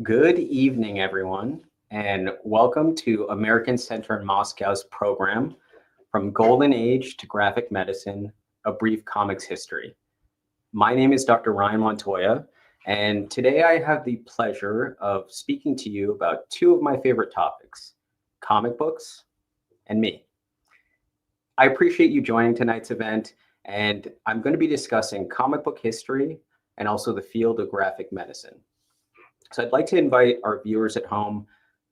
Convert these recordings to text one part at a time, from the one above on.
Good evening, everyone, and welcome to American Center in Moscow's program, From Golden Age to Graphic Medicine, A Brief Comics History. My name is Dr. Ryan Montoya, and today I have the pleasure of speaking to you about two of my favorite topics, comic books and me. I appreciate you joining tonight's event, and I'm going to be discussing comic book history and also the field of graphic medicine. So I'd like to invite our viewers at home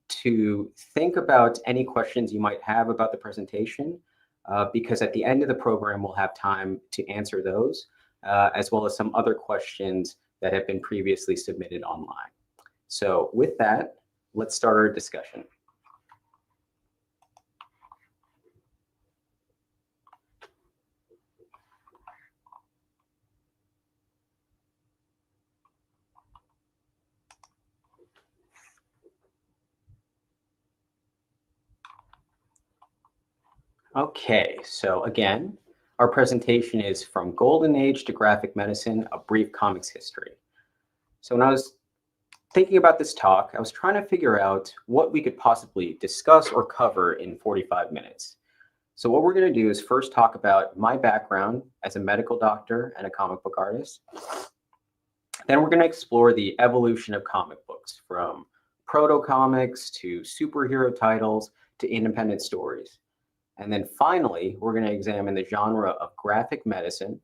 to think about any questions you might have about the presentation, because at the end of the program, we'll have time to answer those, as well as some other questions that have been previously submitted online. So with that, let's start our discussion. Okay, so again, our presentation is From Golden Age to Graphic Medicine, A Brief Comics History. So when I was thinking about this talk, I was trying to figure out what we could possibly discuss or cover in 45 minutes. So what we're going to do is first talk about my background as a medical doctor and a comic book artist. Then we're going to explore the evolution of comic books, from proto-comics to superhero titles to independent stories. And then finally, we're going to examine the genre of graphic medicine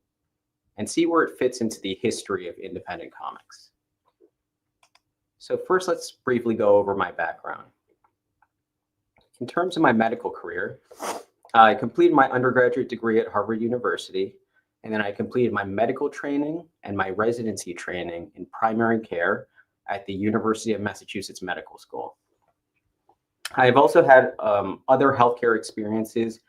and see where it fits into the history of independent comics. So first, let's briefly go over my background. In terms of my medical career, I completed my undergraduate degree at Harvard University, and then I completed my medical training and my residency training in primary care at the University of Massachusetts Medical School. I've also had other healthcare experiences,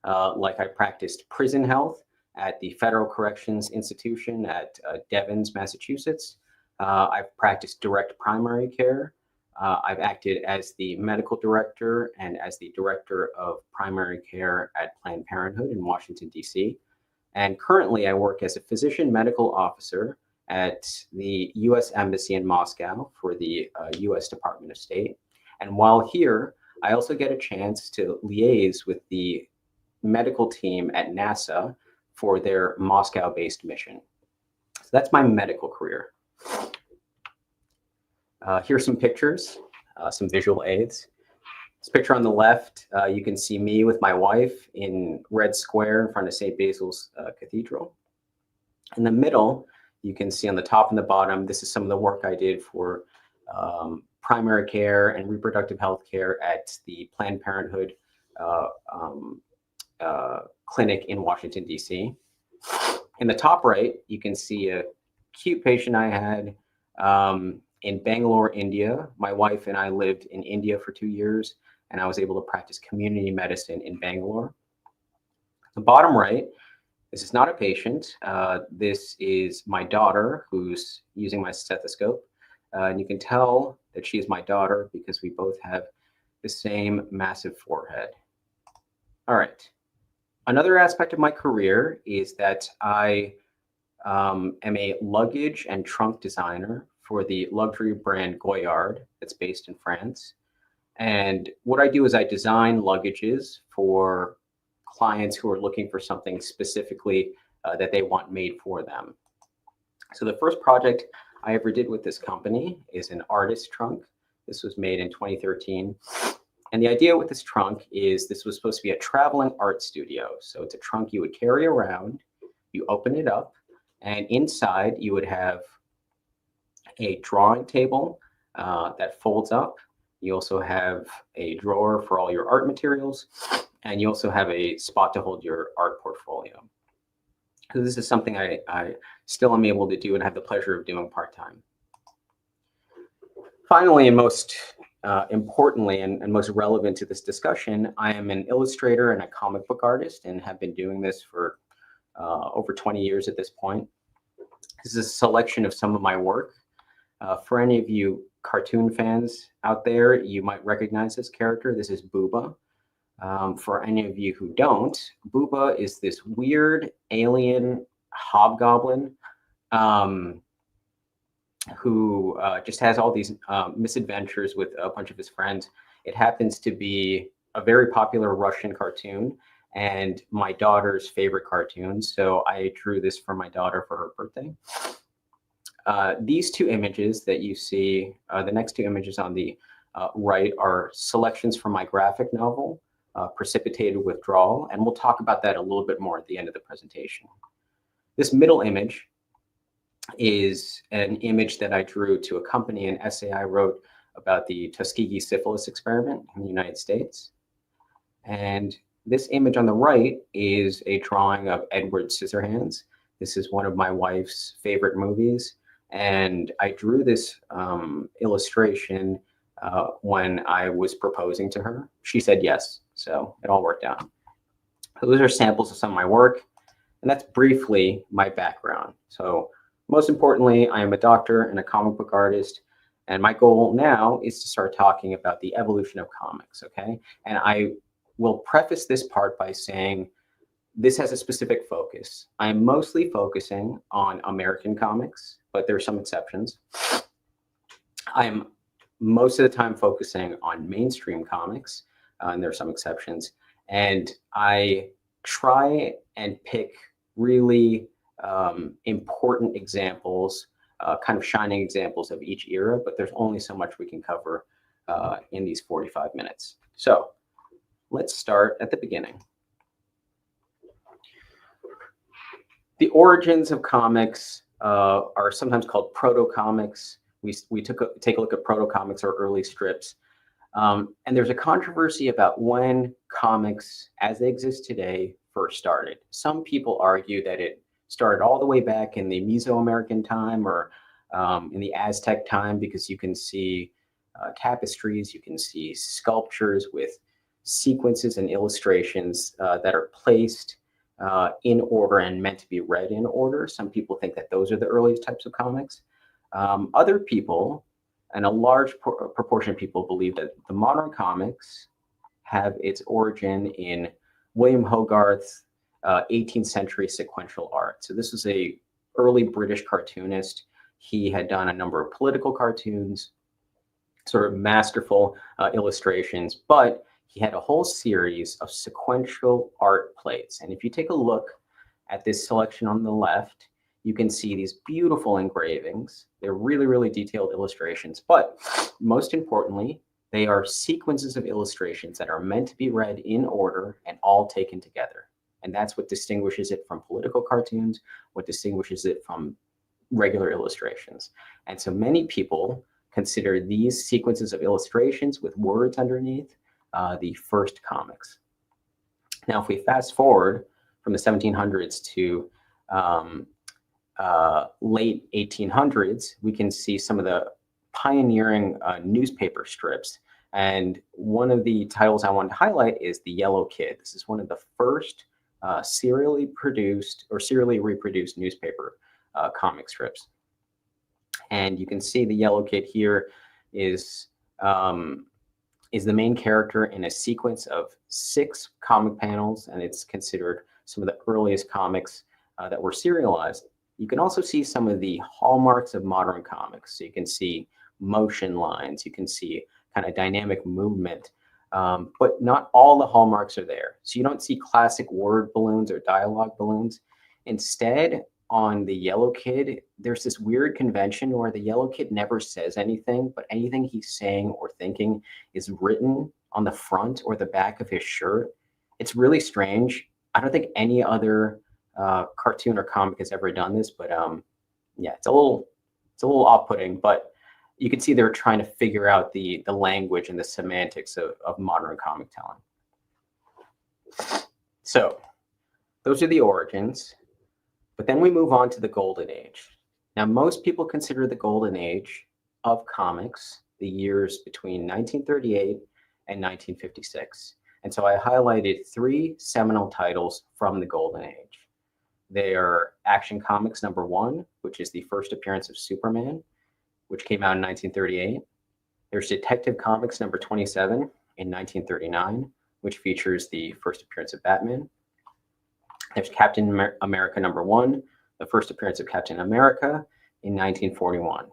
like I practiced prison health at the Federal Corrections Institution at Devens, Massachusetts. I've practiced direct primary care. I've acted as the medical director and as the director of primary care at Planned Parenthood in Washington, D.C. And currently I work as a physician medical officer at the U.S. Embassy in Moscow for the U.S. Department of State. And while here, I also get a chance to liaise with the medical team at NASA for their Moscow-based mission. So that's my medical career. Here's some pictures, some visual aids. This picture on the left, you can see me with my wife in Red Square in front of St. Basil's Cathedral. In the middle, you can see on the top and the bottom, this is some of the work I did for primary care and reproductive health care at the Planned Parenthood clinic in Washington, D.C. In the top right, you can see a cute patient I had in Bangalore, India. My wife and I lived in India for 2 years, and I was able to practice community medicine in Bangalore. The bottom right, this is not a patient. This is my daughter who's using my stethoscope. And you can tell that she is my daughter because we both have the same massive forehead. All right. Another aspect of my career is that I am a luggage and trunk designer for the luxury brand Goyard that's based in France. And what I do is I design luggages for clients who are looking for something specifically that they want made for them. So the first project I ever did with this company is an artist trunk. This was made in 2013. And the idea with this trunk is this was supposed to be a traveling art studio. So it's a trunk you would carry around, you open it up, and inside you would have a drawing table that folds up. You also have a drawer for all your art materials, and you also have a spot to hold your art portfolio. So this is something I still am able to do and have the pleasure of doing part-time. Finally, and most importantly and most relevant to this discussion, I am an illustrator and a comic book artist and have been doing this for over 20 years at this point. This is a selection of some of my work. For any of you cartoon fans out there, you might recognize this character. This is Booba. For any of you who don't, Booba is this weird alien hobgoblin who just has all these misadventures with a bunch of his friends. It happens to be a very popular Russian cartoon and my daughter's favorite cartoon. So I drew this for my daughter for her birthday. These two images that you see, the next two images on the right, are selections from my graphic novel, Precipitated Withdrawal, and we'll talk about that a little bit more at the end of the presentation. This middle image is an image that I drew to accompany an essay I wrote about the Tuskegee syphilis experiment in the United States. And this image on the right is a drawing of Edward Scissorhands. This is one of my wife's favorite movies. And I drew this illustration when I was proposing to her. She said yes, so it all worked out. Those are samples of some of my work, and that's briefly my background. So most importantly, I am a doctor and a comic book artist, and my goal now is to start talking about the evolution of comics, okay? And I will preface this part by saying this has a specific focus. I'm mostly focusing on American comics, but there are some exceptions. I'm most of the time focusing on mainstream comics, and there are some exceptions. And I try and pick really important examples, kind of shining examples of each era, but there's only so much we can cover in these 45 minutes. So let's start at the beginning. The origins of comics are sometimes called proto-comics. We take a look at proto-comics or early strips. And there's a controversy about when comics, as they exist today, first started. Some people argue that it started all the way back in the Mesoamerican time or in the Aztec time, because you can see tapestries, you can see sculptures with sequences and illustrations that are placed in order and meant to be read in order. Some people think that those are the earliest types of comics. Other people, and a large proportion of people, believe that the modern comics have its origin in William Hogarth's 18th century sequential art. So this was a early British cartoonist. He had done a number of political cartoons, sort of masterful illustrations, but he had a whole series of sequential art plates. And if you take a look at this selection on the left, you can see these beautiful engravings. They're really, really detailed illustrations, but most importantly, they are sequences of illustrations that are meant to be read in order and all taken together. And that's what distinguishes it from political cartoons, what distinguishes it from regular illustrations. And so many people consider these sequences of illustrations with words underneath the first comics. Now, if we fast forward from the 1700s to late 1800s, we can see some of the pioneering newspaper strips. And one of the titles I wanted to highlight is The Yellow Kid. This is one of the first serially produced or serially reproduced newspaper comic strips. And you can see the Yellow Kid here is the main character in a sequence of 6 comic panels, and it's considered some of the earliest comics that were serialized. You can also see some of the hallmarks of modern comics. So you can see motion lines, you can see kind of dynamic movement, but not all the hallmarks are there. So you don't see classic word balloons or dialogue balloons. Instead, on the Yellow Kid, there's this weird convention where the Yellow Kid never says anything, but anything he's saying or thinking is written on the front or the back of his shirt. It's really strange. I don't think any other cartoon or comic has ever done this, but yeah, it's a little off-putting, but you can see they're trying to figure out the language and the semantics of modern comic telling. So those are the origins. But then we move on to the Golden Age. Now, most people consider the Golden Age of comics the years between 1938 and 1956. And so I highlighted 3 seminal titles from the Golden Age. They are Action Comics #1, which is the first appearance of Superman, which came out in 1938. There's Detective Comics #27 in 1939, which features the first appearance of Batman. There's Captain America #1, the first appearance of Captain America in 1941.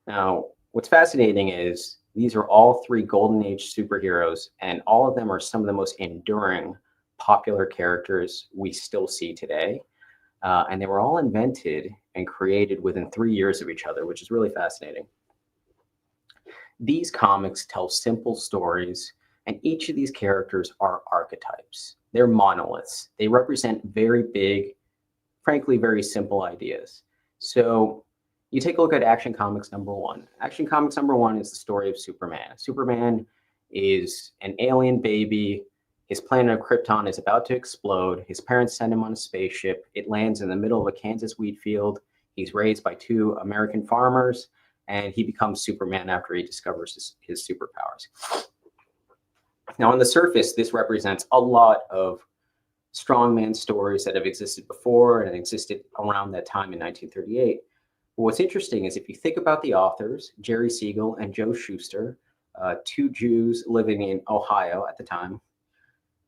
Now, what's fascinating is these are all three Golden Age superheroes, and all of them are some of the most enduring popular characters we still see today. And they were all invented and created within 3 years of each other, which is really fascinating. These comics tell simple stories, and each of these characters are archetypes. They're monoliths. They represent very big, frankly, very simple ideas. So you take a look at Action Comics number one. Action Comics number one is the story of Superman. Superman is an alien baby. His planet of Krypton is about to explode. His parents send him on a spaceship. It lands in the middle of a Kansas wheat field. He's raised by two American farmers, and he becomes Superman after he discovers his superpowers. Now, on the surface, this represents a lot of strongman stories that have existed before and existed around that time in 1938. But what's interesting is if you think about the authors, Jerry Siegel and Joe Shuster, two Jews living in Ohio at the time,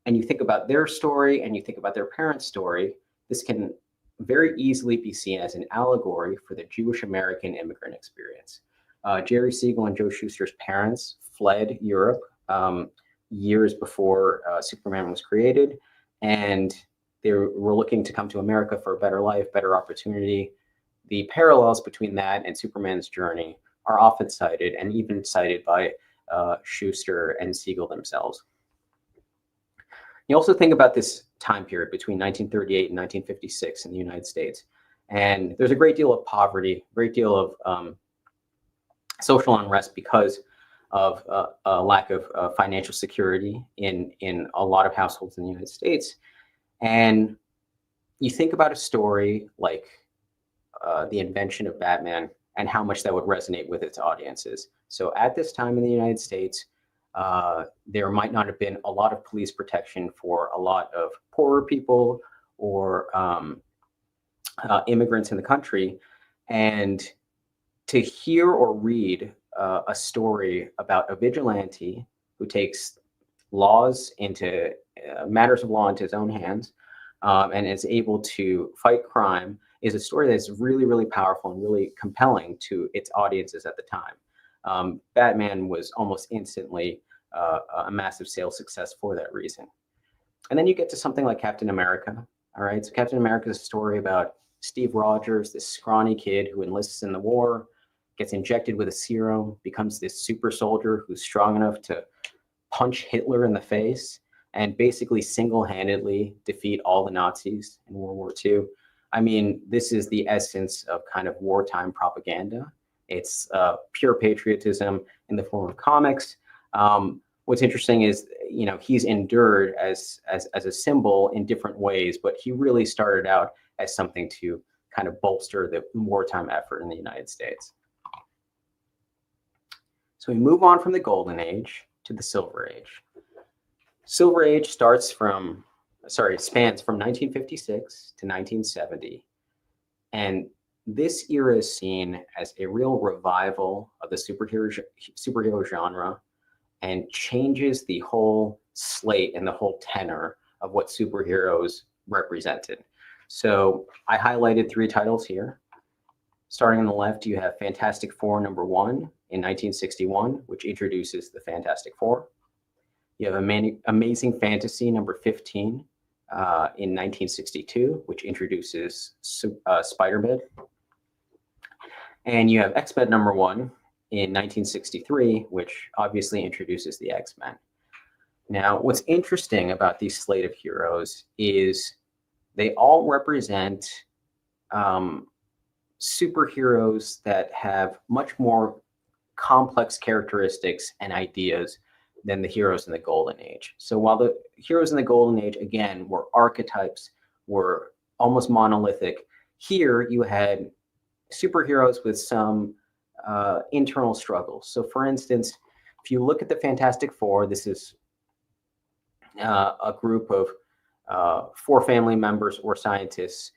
and you think about their story and you think about their parents' story, this can very easily be seen as an allegory for the Jewish American immigrant experience. Jerry Siegel and Joe Shuster's parents fled Europe years before Superman was created, and they were looking to come to America for a better life, better opportunity. The parallels between that and Superman's journey are often cited, and even cited by Shuster and Siegel themselves. You also think about this time period between 1938 and 1956 in the United States, and there's a great deal of poverty, a great deal of social unrest because of a lack of financial security in a lot of households in the United States. And you think about a story like the invention of Batman and how much that would resonate with its audiences. So at this time in the United States, there might not have been a lot of police protection for a lot of poorer people or immigrants in the country. And to hear or read a story about a vigilante who takes laws into matters of law into his own hands and is able to fight crime is a story that's really, really powerful and really compelling to its audiences at the time. Batman was almost instantly a massive sales success for that reason. And then you get to something like Captain America. All right, so Captain America is a story about Steve Rogers, this scrawny kid who enlists in the war, gets injected with a serum, becomes this super soldier who's strong enough to punch Hitler in the face and basically single-handedly defeat all the Nazis in World War II. I mean, this is the essence of kind of wartime propaganda. It's pure patriotism in the form of comics. What's interesting is, you know, he's endured as a symbol in different ways, but he really started out as something to kind of bolster the wartime effort in the United States. So we move on from the Golden Age to the Silver Age. Silver Age spans from 1956 to 1970. And this era is seen as a real revival of the superhero genre and changes the whole slate and the whole tenor of what superheroes represented. So I highlighted three titles here. Starting on the left, you have Fantastic Four number one in 1961, which introduces the Fantastic Four. You have Amazing Fantasy number 15 in 1962, which introduces Spider-Man. And you have X-Men number one in 1963, which obviously introduces the X-Men. Now, what's interesting about these slate of heroes is they all represent superheroes that have much more complex characteristics and ideas than the heroes in the Golden Age. So while the heroes in the Golden Age, again, were archetypes, were almost monolithic, here you had superheroes with some internal struggles. So for instance, if you look at the Fantastic Four, this is a group of four family members or scientists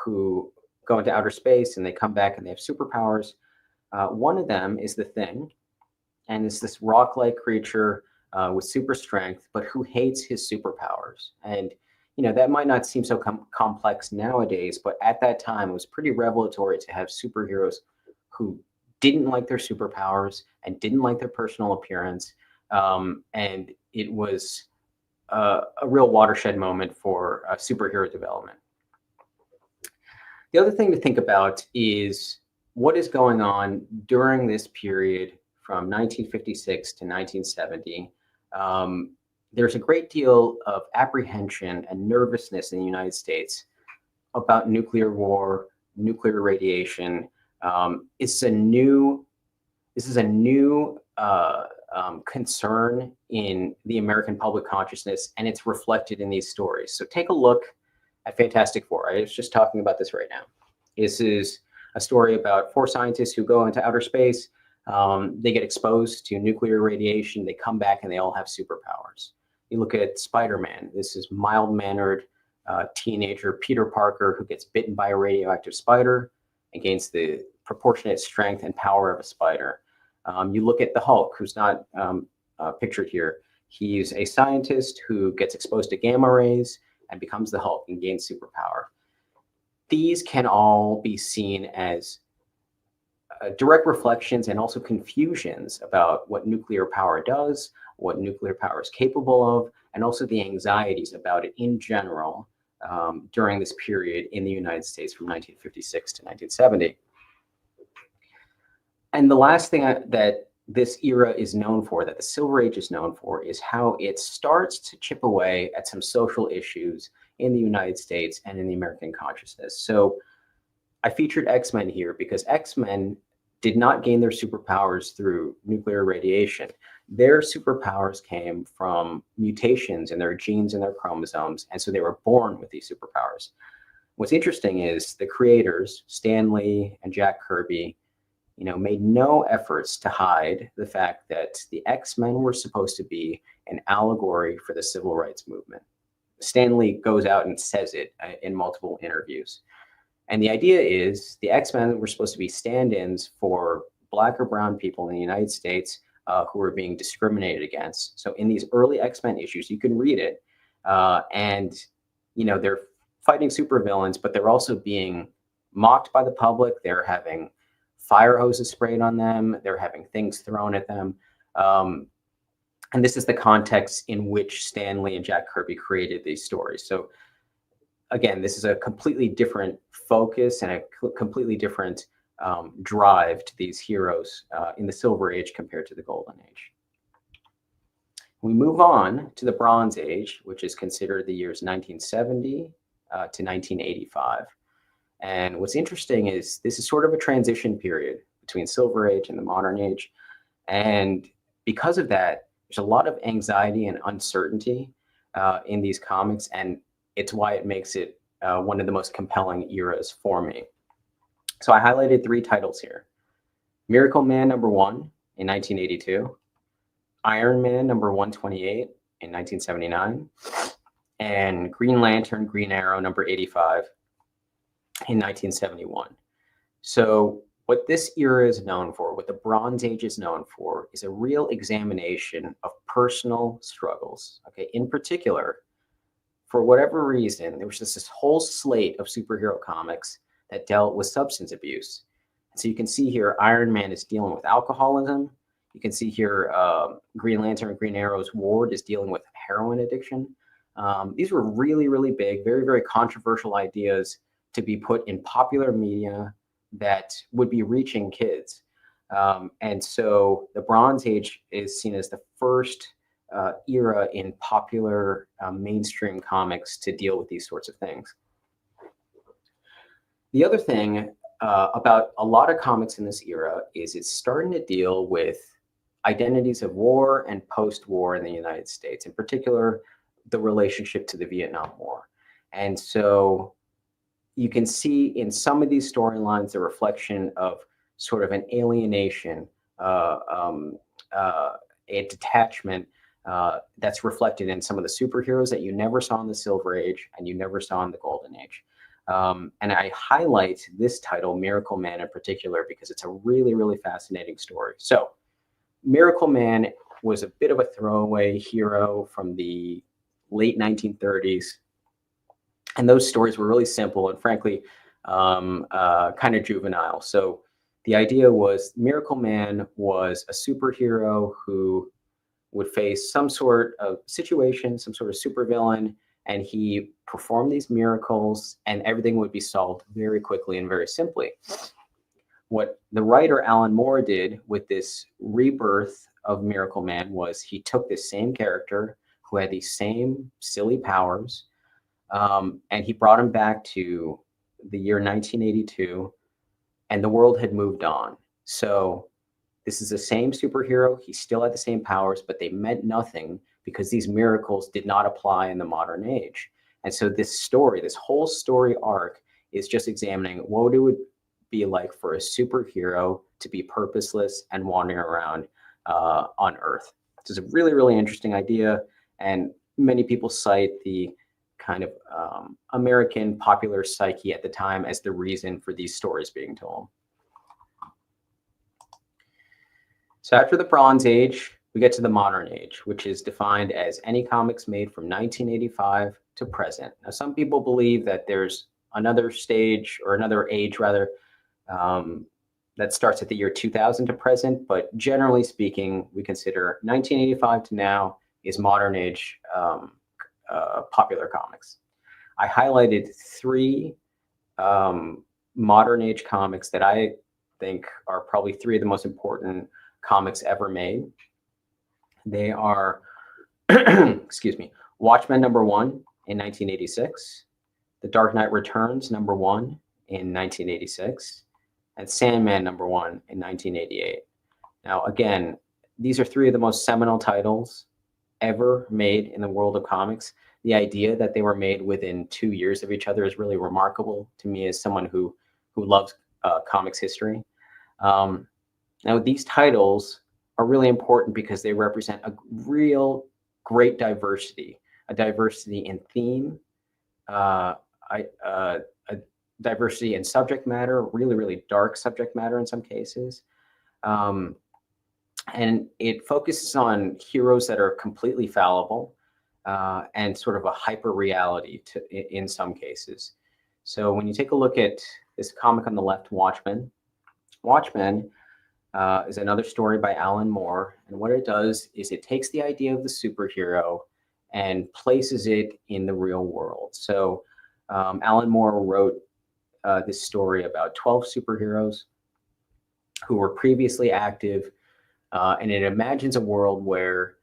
who go into outer space and they come back and they have superpowers. One of them is the Thing, and it's this rock-like creature with super strength, but who hates his superpowers. And you know, that might not seem so complex nowadays, but at that time it was pretty revelatory to have superheroes who didn't like their superpowers and didn't like their personal appearance. And it was a real watershed moment for superhero development. The other thing to think about is what is going on during this period from 1956 to 1970. There's a great deal of apprehension and nervousness in the United States about nuclear war, nuclear radiation. This is a new concern in the American public consciousness, and it's reflected in these stories. So take a look at Fantastic Four. I was just talking about this right now. This is a story about 4 scientists who go into outer space. They get exposed to nuclear radiation. They come back and they all have superpowers. You look at Spider-Man. This is mild-mannered teenager Peter Parker who gets bitten by a radioactive spider and gains the proportionate strength and power of a spider. You look at the Hulk, who's not pictured here. He's a scientist who gets exposed to gamma rays and becomes the Hulk and gains superpower. These can all be seen as direct reflections and also confusions about what nuclear power does, what nuclear power is capable of, and also the anxieties about it in general during this period in the United States from 1956 to 1970. And the last thing that this era is known for, that the Silver Age is known for, is how it starts to chip away at some social issues in the United States and in the American consciousness. So I featured X-Men here because X-Men did not gain their superpowers through nuclear radiation. Their superpowers came from mutations in their genes and their chromosomes, and so they were born with these superpowers. What's interesting is the creators, Stan Lee and Jack Kirby, made no efforts to hide the fact that the X-Men were supposed to be an allegory for the civil rights movement. Stan Lee goes out and says it in multiple interviews. And the idea is the X-Men were supposed to be stand-ins for Black or brown people in the United States who were being discriminated against. So in these early X-Men issues, you can read it, and they're fighting supervillains, but they're also being mocked by the public. They're having fire hoses sprayed on them. They're having things thrown at them. And this is the context in which Stan Lee and Jack Kirby created these stories. So again, this is a completely different focus and a completely different drive to these heroes in the Silver Age compared to the Golden Age. We move on to the Bronze Age, which is considered the years 1970 to 1985. And what's interesting is this is sort of a transition period between Silver Age and the Modern Age. And because of that, there's a lot of anxiety and uncertainty in these comics, and it's why it makes it one of the most compelling eras for me. So I highlighted 3 titles here. Miracle Man number 1 in 1982, Iron Man number 128 in 1979, and Green Lantern, Green Arrow number 85 in 1971. So what this era is known for, what the Bronze Age is known for, is a real examination of personal struggles. Okay, in particular, for whatever reason, there was just this whole slate of superhero comics that dealt with substance abuse. And so you can see here, Iron Man is dealing with alcoholism. You can see here, Green Lantern and Green Arrow's Ward is dealing with heroin addiction. These were really, really big, very, very controversial ideas to be put in popular media that would be reaching kids. And so the Bronze Age is seen as the first era in popular mainstream comics to deal with these sorts of things. The other thing about a lot of comics in this era is it's starting to deal with identities of war and post-war in the United States, in particular, the relationship to the Vietnam War. And so you can see in some of these storylines the reflection of sort of an alienation, a detachment that's reflected in some of the superheroes that you never saw in the Silver Age and you never saw in the Golden Age. And I highlight this title, Miracle Man, in particular, because it's a really, really fascinating story. So Miracle Man was a bit of a throwaway hero from the late 1930s. And those stories were really simple and frankly, kind of juvenile. So The idea was Miracle Man was a superhero who would face some sort of situation, some sort of supervillain, and he performed these miracles, and everything would be solved very quickly and very simply. What the writer Alan Moore did with this rebirth of Miracle Man was he took this same character who had these same silly powers, and he brought him back to the year 1982, and the world had moved on. So this is the same superhero. He still had the same powers, but they meant nothing because these miracles did not apply in the modern age. And so this story, this whole story arc, is just examining what it would be like for a superhero to be purposeless and wandering around on Earth. This is a really, really interesting idea, and many people cite the kind of American popular psyche at the time as the reason for these stories being told. So after the Bronze Age, we get to the modern age, which is defined as any comics made from 1985 to present. Now, some people believe that there's another stage, or another age rather, that starts at the year 2000 to present, but generally speaking, we consider 1985 to now is modern age popular comics. I highlighted three modern age comics that I think are probably three of the most important comics ever made. They are, excuse me, Watchmen #1 in 1986, The Dark Knight Returns #1 in 1986, and Sandman #1 in 1988. Now, again, these are three of the most seminal titles ever made in the world of comics. The idea that they were made within 2 years of each other is really remarkable to me as someone who loves comics history. Now, these titles are really important because they represent a real great diversity, a diversity in theme, a diversity in subject matter, really, really dark subject matter in some cases. And it focuses on heroes that are completely fallible and sort of a hyper reality in some cases. So when you take a look at this comic on the left, Watchmen is another story by Alan Moore. And what it does is it takes the idea of the superhero and places it in the real world. So Alan Moore wrote this story about 12 superheroes who were previously active. And it imagines a world where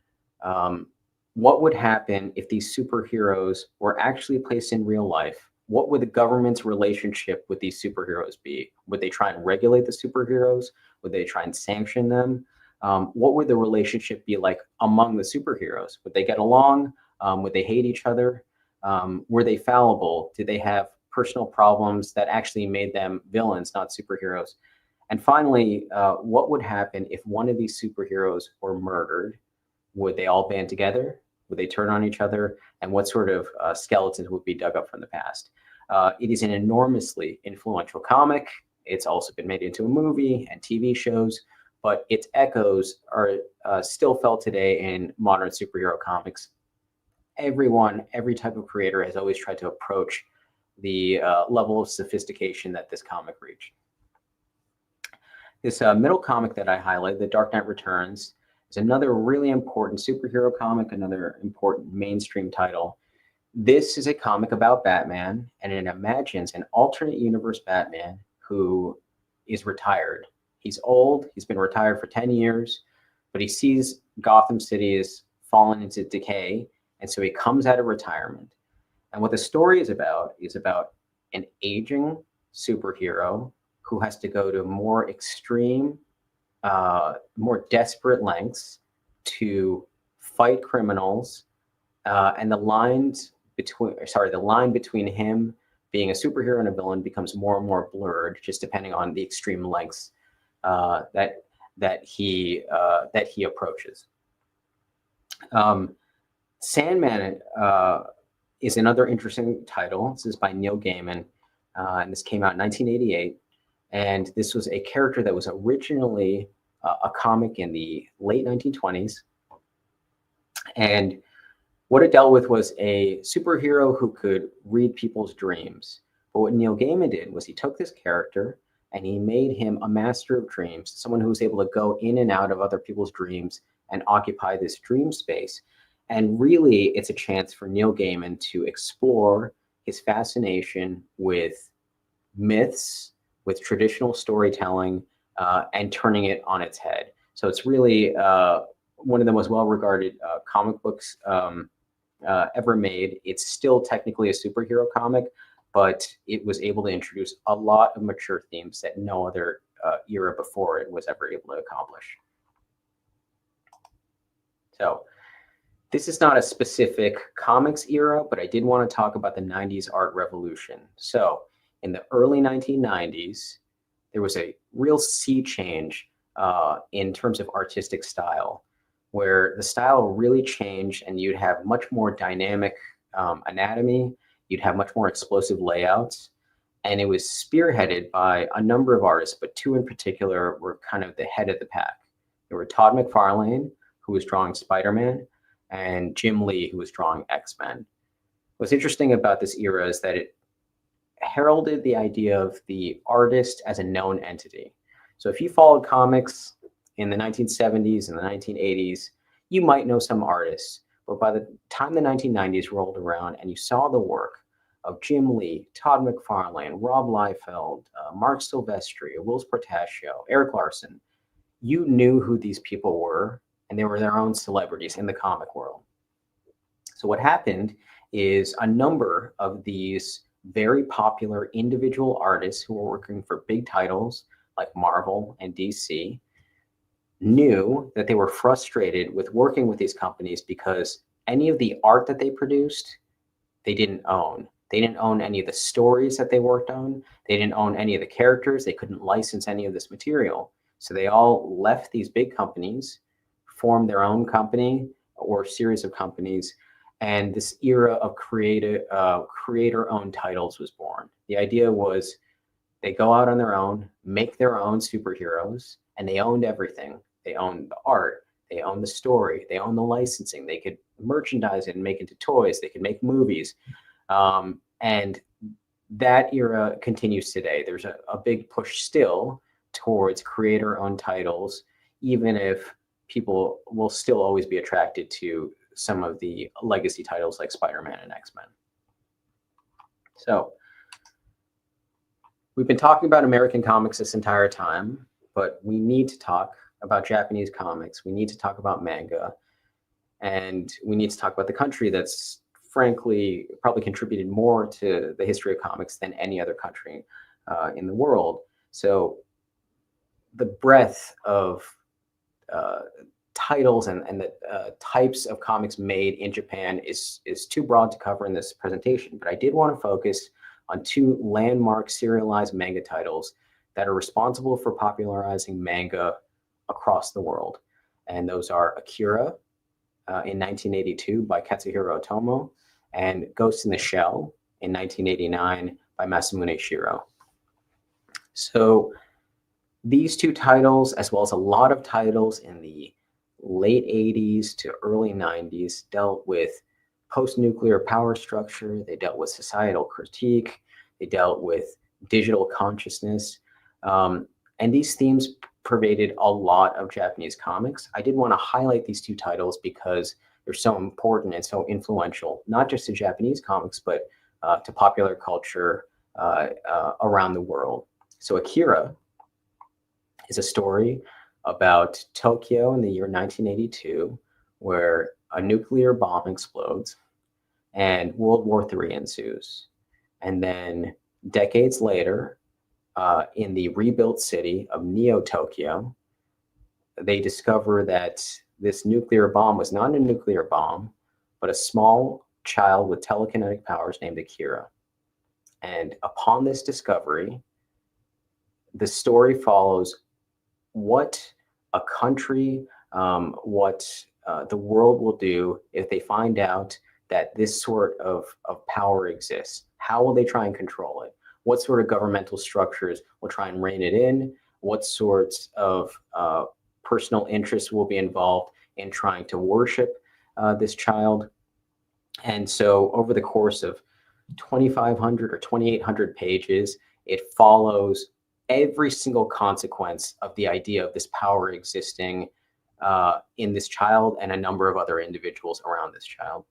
what would happen if these superheroes were actually placed in real life? What would the government's relationship with these superheroes be? Would they try and regulate the superheroes? Would they try and sanction them? What would the relationship be like among the superheroes? Would they get along? Would they hate each other? Were they fallible? Did they have personal problems that actually made them villains, not superheroes? And finally, what would happen if one of these superheroes were murdered? Would they all band together? Would they turn on each other? And what sort of skeletons would be dug up from the past? It is an enormously influential comic. It's also been made into a movie and TV shows, but its echoes are still felt today in modern superhero comics. Every type of creator has always tried to approach the level of sophistication that this comic reached. This middle comic that I highlighted, The Dark Knight Returns, is another really important superhero comic, another important mainstream title. This is a comic about Batman, and it imagines an alternate universe Batman who is retired. He's old, he's been retired for 10 years, but he sees Gotham City is fallen into decay, and so he comes out of retirement. And what the story is about an aging superhero who has to go to more extreme, more desperate lengths to fight criminals, and the line between him being a superhero and a villain becomes more and more blurred, just depending on the extreme lengths that he approaches. Sandman is another interesting title. This is by Neil Gaiman, and this came out in 1988. And this was a character that was originally a comic in the late 1920s. And what it dealt with was a superhero who could read people's dreams. But what Neil Gaiman did was he took this character and he made him a master of dreams, someone who was able to go in and out of other people's dreams and occupy this dream space. And really, it's a chance for Neil Gaiman to explore his fascination with myths, with traditional storytelling, and turning it on its head. So it's really one of the most well-regarded comic books ever made. It's still technically a superhero comic, but it was able to introduce a lot of mature themes that no other era before it was ever able to accomplish. So this is not a specific comics era, but I did want to talk about the 90s art revolution. So in the early 1990s, there was a real sea change in terms of artistic style, where the style really changed and you'd have much more dynamic anatomy, you'd have much more explosive layouts, and it was spearheaded by a number of artists, but two in particular were kind of the head of the pack. There were Todd McFarlane, who was drawing Spider-Man, and Jim Lee, who was drawing X-Men. What's interesting about this era is that it heralded the idea of the artist as a known entity. So if you followed comics in the 1970s and the 1980s, you might know some artists, but by the time the 1990s rolled around and you saw the work of Jim Lee, Todd McFarlane, Rob Liefeld, Mark Silvestri, Whilce Portacio, Eric Larson, you knew who these people were, and they were their own celebrities in the comic world. So what happened is a number of these very popular individual artists who were working for big titles like Marvel and DC knew that they were frustrated with working with these companies because any of the art that they produced, they didn't own. They didn't own any of the stories that they worked on. They didn't own any of the characters. They couldn't license any of this material. So they all left these big companies, formed their own company or series of companies, and this era of creator-owned titles was born. The idea was they go out on their own, make their own superheroes, and they owned everything. They owned the art, they owned the story, they owned the licensing. They could merchandise it and make it into toys. They could make movies. And that era continues today. There's a big push still towards creator-owned titles, even if people will still always be attracted to some of the legacy titles like Spider-Man and X-Men. So we've been talking about American comics this entire time, but we need to talk about Japanese comics. We need to talk about manga, and we need to talk about the country that's frankly probably contributed more to the history of comics than any other country in the world. So the breadth of titles and the types of comics made in Japan is too broad to cover in this presentation, but I did want to focus on two landmark serialized manga titles that are responsible for popularizing manga across the world. And those are Akira in 1982 by Katsuhiro Otomo and Ghost in the Shell in 1989 by Masamune Shirow. So these two titles, as well as a lot of titles in the late 80s to early 90s, dealt with post-nuclear power structure. They dealt with societal critique. They dealt with digital consciousness. And these themes pervaded a lot of Japanese comics. I did want to highlight these two titles because they're so important and so influential, not just to Japanese comics, but to popular culture around the world. So Akira is a story about Tokyo in the year 1982, where a nuclear bomb explodes and World War III ensues. And then decades later, in the rebuilt city of Neo-Tokyo, they discover that this nuclear bomb was not a nuclear bomb, but a small child with telekinetic powers named Akira. And upon this discovery, the story follows what a country, what the world will do if they find out that this sort of power exists. How will they try and control it? What sort of governmental structures will try and rein it in? What sorts of personal interests will be involved in trying to worship this child? And so over the course of 2,500 or 2,800 pages, it follows every single consequence of the idea of this power existing in this child and a number of other individuals around this child.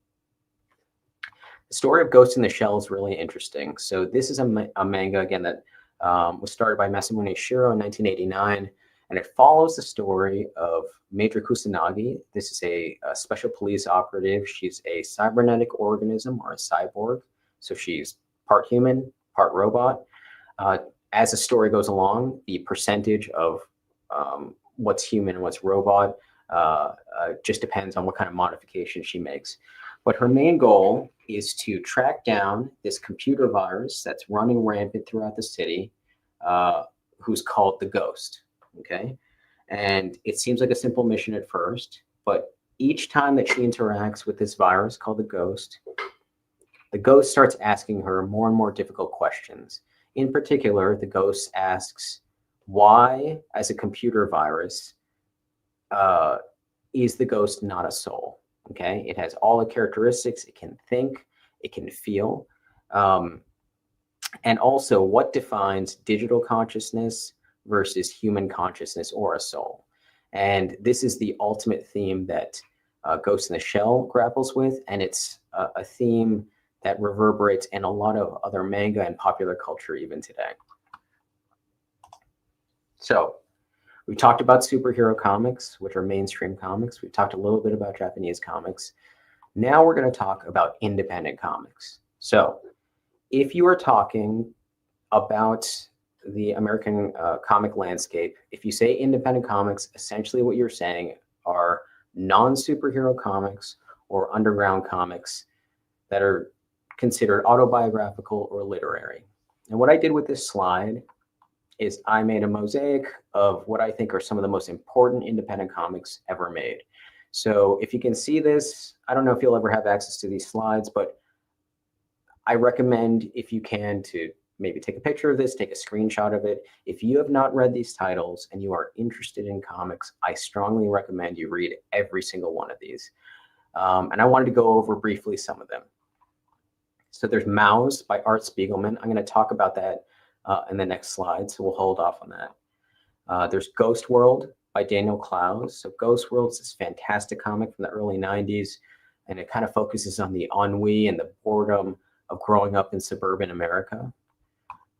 The story of Ghost in the Shell is really interesting. So this is a manga, again, that was started by Masamune Shiro in 1989, and it follows the story of Major Kusanagi. This is a special police operative. She's a cybernetic organism, or a cyborg. So she's part human, part robot. As the story goes along, the percentage of what's human and what's robot just depends on what kind of modification she makes. But her main goal is to track down this computer virus that's running rampant throughout the city, who's called the Ghost. Okay, and it seems like a simple mission at first, but each time that she interacts with this virus called the Ghost starts asking her more and more difficult questions. In particular, the Ghost asks, why, as a computer virus, is the Ghost not a soul? Okay, it has all the characteristics. It can think, it can feel. And also, what defines digital consciousness versus human consciousness or a soul? And this is the ultimate theme that Ghost in the Shell grapples with, and it's a theme that reverberates in a lot of other manga and popular culture even today. So we talked about superhero comics, which are mainstream comics. We've talked a little bit about Japanese comics. Now we're going to talk about independent comics. So if you are talking about the American comic landscape, if you say independent comics, essentially what you're saying are non-superhero comics or underground comics that are considered autobiographical or literary. And what I did with this slide is I made a mosaic of what I think are some of the most important independent comics ever made. So if you can see this, I don't know if you'll ever have access to these slides, but I recommend, if you can, to maybe take a picture of this, take a screenshot of it. If you have not read these titles and you are interested in comics, I strongly recommend you read every single one of these. And I wanted to go over briefly some of them. So there's Mouse by Art Spiegelman. I'm going to talk about that in the next slide, so we'll hold off on that. There's Ghost World by Daniel Clowes. So Ghost World is this fantastic comic from the early 90s, and it kind of focuses on the ennui and the boredom of growing up in suburban America.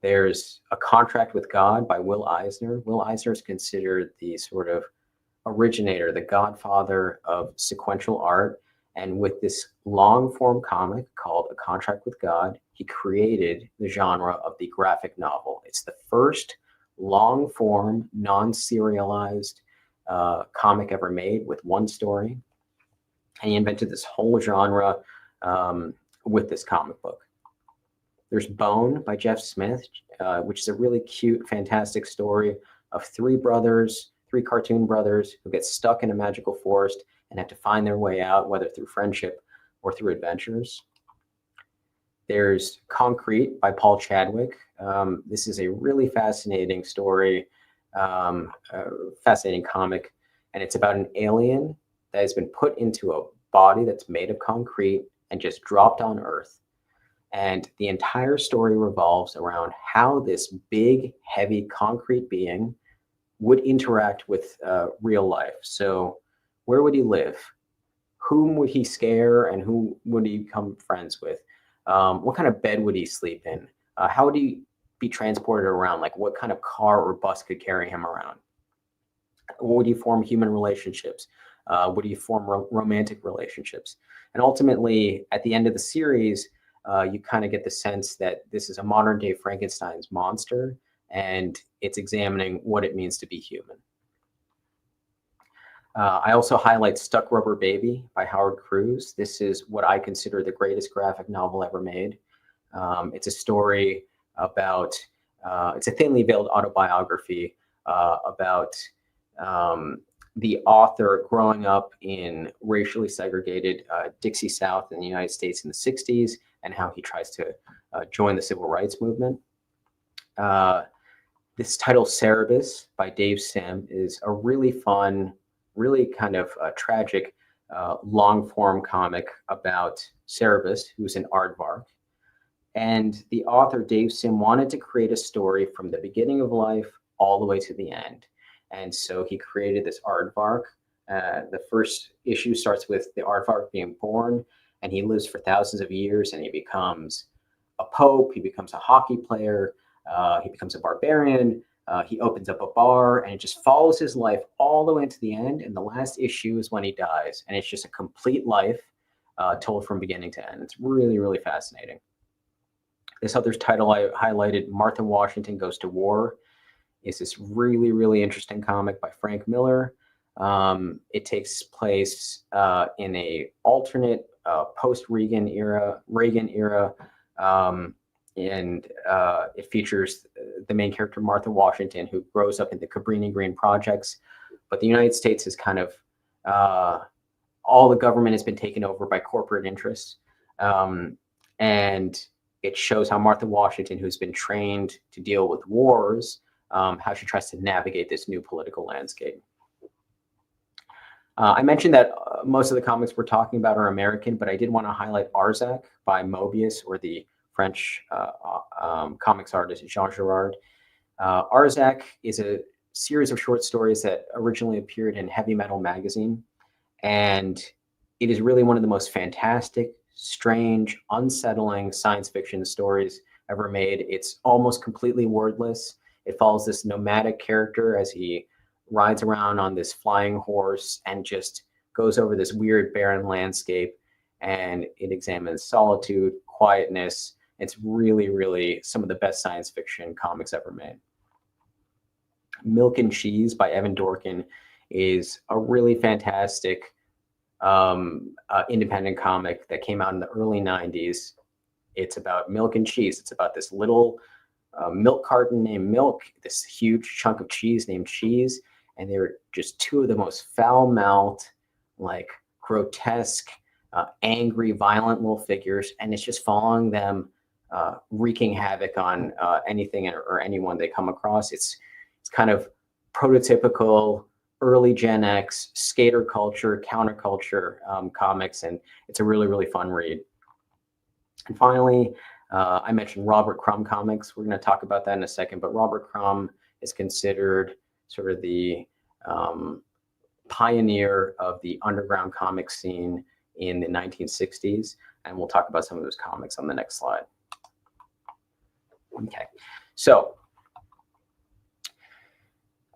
There's A Contract with God by Will Eisner. Will Eisner is considered the sort of originator, the godfather of sequential art. And with this long-form comic called A Contract with God, he created the genre of the graphic novel. It's the first long-form, non-serialized comic ever made with one story. And he invented this whole genre with this comic book. There's Bone by Jeff Smith, which is a really cute, fantastic story of three cartoon brothers who get stuck in a magical forest and have to find their way out, whether through friendship or through adventures. There's Concrete by Paul Chadwick. This is a really fascinating story, fascinating comic, and it's about an alien that has been put into a body that's made of concrete and just dropped on Earth. And the entire story revolves around how this big, heavy concrete being would interact with real life. So where would he live? Whom would he scare, and who would he become friends with? What kind of bed would he sleep in? How would he be transported around? Like, what kind of car or bus could carry him around? Would he form human relationships? Would he form romantic relationships? And ultimately, at the end of the series, you kind of get the sense that this is a modern day Frankenstein's monster, and it's examining what it means to be human. I also highlight Stuck Rubber Baby by Howard Cruz. This is what I consider the greatest graphic novel ever made. It's a story about, it's a thinly veiled autobiography about the author growing up in racially segregated Dixie South in the United States in the 60s, and how he tries to join the civil rights movement. This title, Cerebus by Dave Sim, is a really fun, really kind of tragic long-form comic about Cerebus, who's an aardvark. And the author, Dave Sim, wanted to create a story from the beginning of life all the way to the end. And so he created this aardvark. The first issue starts with the aardvark being born, and he lives for thousands of years, and he becomes a pope, he becomes a hockey player, he becomes a barbarian, he opens up a bar, and it just follows his life all the way to the end. And the last issue is when he dies, and it's just a complete life told from beginning to end. It's really, really fascinating. This other title I highlighted, Martha Washington Goes to War, is this really, really interesting comic by Frank Miller. It takes place in a alternate post-Reagan era, and it features the main character, Martha Washington, who grows up in the Cabrini Green projects. But the United States is kind of, all the government has been taken over by corporate interests. And it shows how Martha Washington, who's been trained to deal with wars, how she tries to navigate this new political landscape. I mentioned that most of the comics we're talking about are American, but I did want to highlight Arzak by Moebius, or the French comics artist Jean Girard. Arzak is a series of short stories that originally appeared in Heavy Metal magazine, and it is really one of the most fantastic, strange, unsettling science fiction stories ever made. It's almost completely wordless. It follows this nomadic character as he rides around on this flying horse and just goes over this weird barren landscape, and it examines solitude, quietness. It's really, really some of the best science fiction comics ever made. Milk and Cheese by Evan Dorkin is a really fantastic independent comic that came out in the early 90s. It's about milk and cheese. It's about this little milk carton named Milk, this huge chunk of cheese named Cheese, and they're just two of the most foul-mouthed, like grotesque, angry, violent little figures, and it's just following them, wreaking havoc on anything or anyone they come across. It's kind of prototypical early Gen X skater culture, counterculture comics, and it's a really, really fun read. And finally, I mentioned Robert Crumb comics. We're going to talk about that in a second, but Robert Crumb is considered sort of the pioneer of the underground comic scene in the 1960s, and we'll talk about some of those comics on the next slide. Okay, so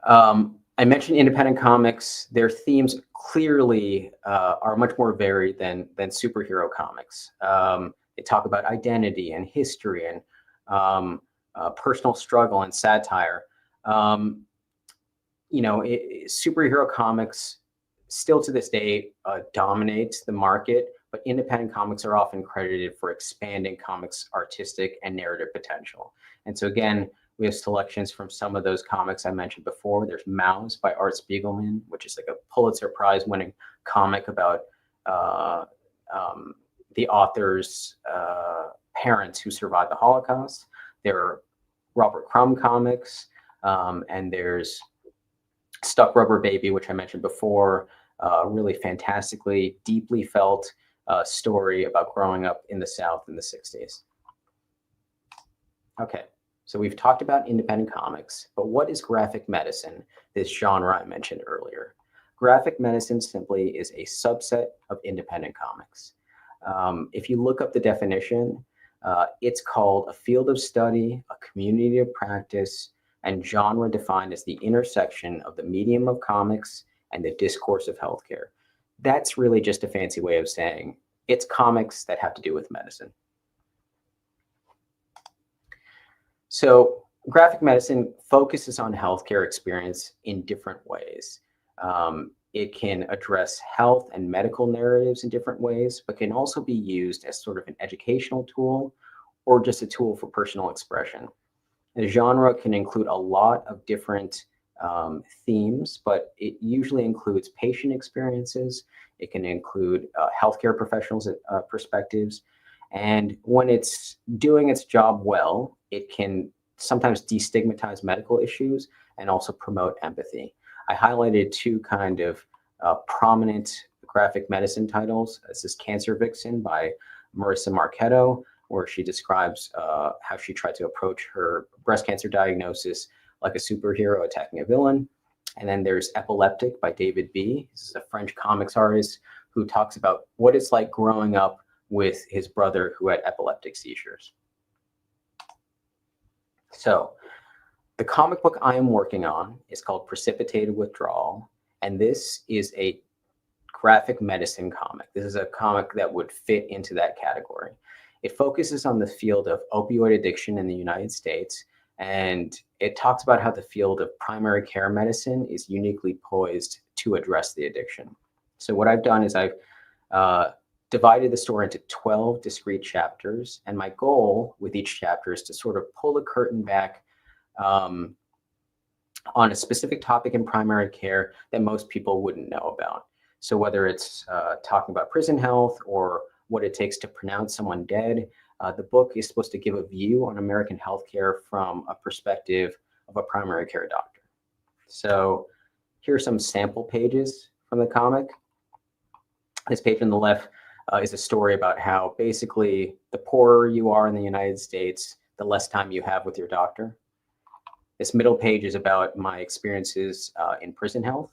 I mentioned independent comics. Their themes clearly are much more varied than superhero comics. They talk about identity and history and personal struggle and satire. Superhero comics still to this day dominate the market, but independent comics are often credited for expanding comics' artistic and narrative potential. And so again, we have selections from some of those comics I mentioned before. There's Mouse by Art Spiegelman, which is like a Pulitzer Prize winning comic about the author's parents who survived the Holocaust. There are Robert Crumb comics, and there's Stuck Rubber Baby, which I mentioned before, really fantastically, deeply felt story about growing up in the South in the 60s. Okay, so we've talked about independent comics, but what is graphic medicine, this genre I mentioned earlier? Graphic medicine simply is a subset of independent comics. If you look up the definition, it's called a field of study, a community of practice, and genre defined as the intersection of the medium of comics and the discourse of healthcare. That's really just a fancy way of saying it's comics that have to do with medicine. So graphic medicine focuses on healthcare experience in different ways. It can address health and medical narratives in different ways, but can also be used as sort of an educational tool or just a tool for personal expression. The genre can include a lot of different themes, but it usually includes patient experiences. It can include healthcare professionals' perspectives. And when it's doing its job well, it can sometimes destigmatize medical issues and also promote empathy. I highlighted two kind of prominent graphic medicine titles. This is Cancer Vixen by Marissa Marchetto. where she describes how she tried to approach her breast cancer diagnosis like a superhero attacking a villain. And then there's Epileptic by David B. This is a French comics artist who talks about what it's like growing up with his brother who had epileptic seizures. So the comic book I am working on is called Precipitated Withdrawal, and this is a graphic medicine comic. This is a comic that would fit into that category. It focuses on the field of opioid addiction in the United States, and it talks about how the field of primary care medicine is uniquely poised to address the addiction. So what I've done is I've divided the story into 12 discrete chapters, and my goal with each chapter is to sort of pull the curtain back on a specific topic in primary care that most people wouldn't know about. So whether it's talking about prison health or what it takes to pronounce someone dead, the book is supposed to give a view on American healthcare from a perspective of a primary care doctor. So here are some sample pages from the comic. This page on the left is a story about how basically the poorer you are in the United States, the less time you have with your doctor. This middle page is about my experiences in prison health.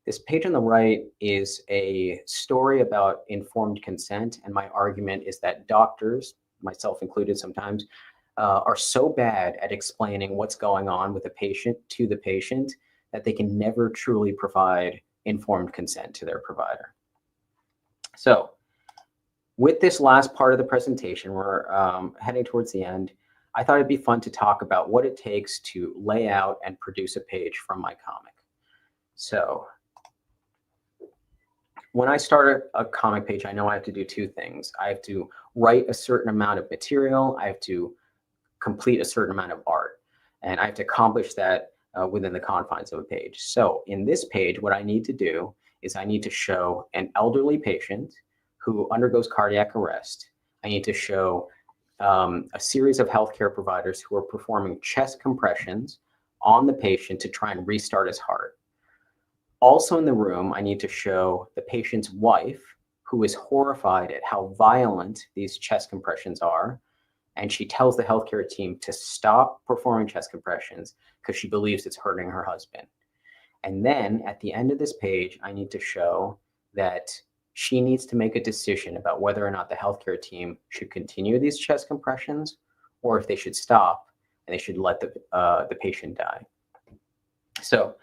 This page on the right is a story about informed consent, and my argument is that doctors, myself included sometimes, are so bad at explaining what's going on with a patient to the patient that they can never truly provide informed consent to their provider. So with this last part of the presentation, we're heading towards the end. I thought it'd be fun to talk about what it takes to lay out and produce a page from my comic. So when I start a comic page, I know I have to do two things. I have to write a certain amount of material. I have to complete a certain amount of art. And I have to accomplish that within the confines of a page. So in this page, what I need to do is I need to show an elderly patient who undergoes cardiac arrest. I need to show a series of healthcare providers who are performing chest compressions on the patient to try and restart his heart. Also in the room, I need to show the patient's wife, who is horrified at how violent these chest compressions are. And she tells the healthcare team to stop performing chest compressions because she believes it's hurting her husband. And then at the end of this page, I need to show that she needs to make a decision about whether or not the healthcare team should continue these chest compressions or if they should stop and they should let the patient die. So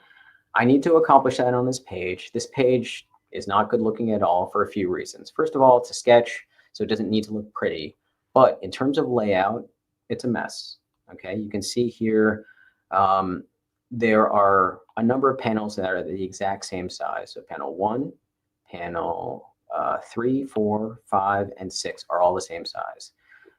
I need to accomplish that on this page. This page is not good looking at all for a few reasons. First of all, it's a sketch, so it doesn't need to look pretty. But in terms of layout, it's a mess. Okay, you can see here there are a number of panels that are the exact same size. So panel 1, panel 3, 4, 5, and 6 are all the same size.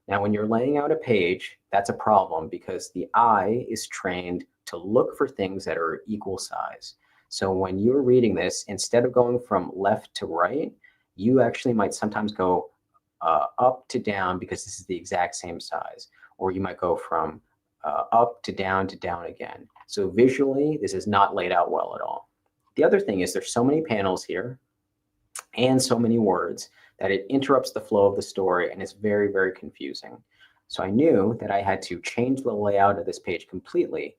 Now, when you're laying out a page, that's a problem because the eye is trained to look for things that are equal size. So when you're reading this, instead of going from left to right, you actually might sometimes go up to down because this is the exact same size, or you might go from up to down again. So visually, this is not laid out well at all. The other thing is there's so many panels here and so many words that it interrupts the flow of the story and it's very, very confusing. So I knew that I had to change the layout of this page completely.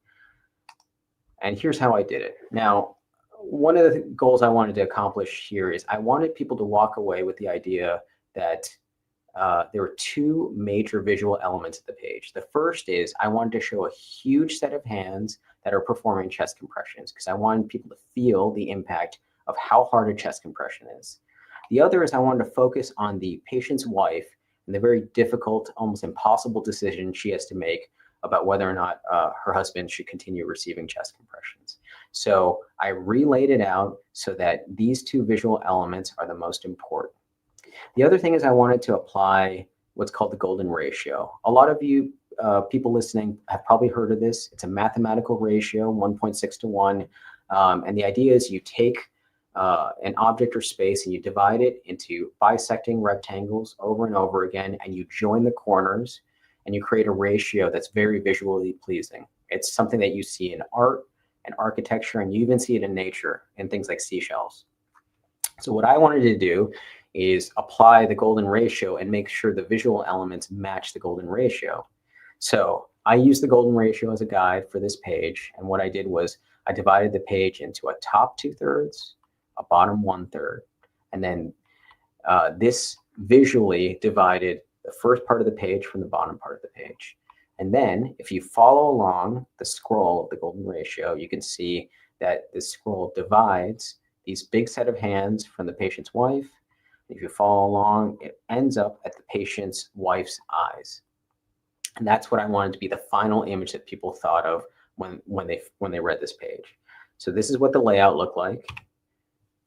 And here's how I did it. Now, one of the goals I wanted to accomplish here is I wanted people to walk away with the idea that there were two major visual elements of the page. The first is I wanted to show a huge set of hands that are performing chest compressions because I wanted people to feel the impact of how hard a chest compression is. The other is I wanted to focus on the patient's wife and the very difficult, almost impossible decision she has to make about whether or not her husband should continue receiving chest compressions. So I relayed it out so that these two visual elements are the most important. The other thing is I wanted to apply what's called the golden ratio. A lot of you people listening have probably heard of this. It's a mathematical ratio, 1.6 to 1. And the idea is you take an object or space and you divide it into bisecting rectangles over and over again, and you join the corners and you create a ratio that's very visually pleasing. It's something that you see in art and architecture, and you even see it in nature in things like seashells. So what I wanted to do is apply the golden ratio and make sure the visual elements match the golden ratio. So I used the golden ratio as a guide for this page. And what I did was I divided the page into a top 2/3, a bottom 1/3, and then this visually divided the first part of the page from the bottom part of the page. And then if you follow along the scroll of the golden ratio, you can see that the scroll divides these big set of hands from the patient's wife. If you follow along, it ends up at the patient's wife's eyes. And that's what I wanted to be the final image that people thought of when they read this page. So this is what the layout looked like.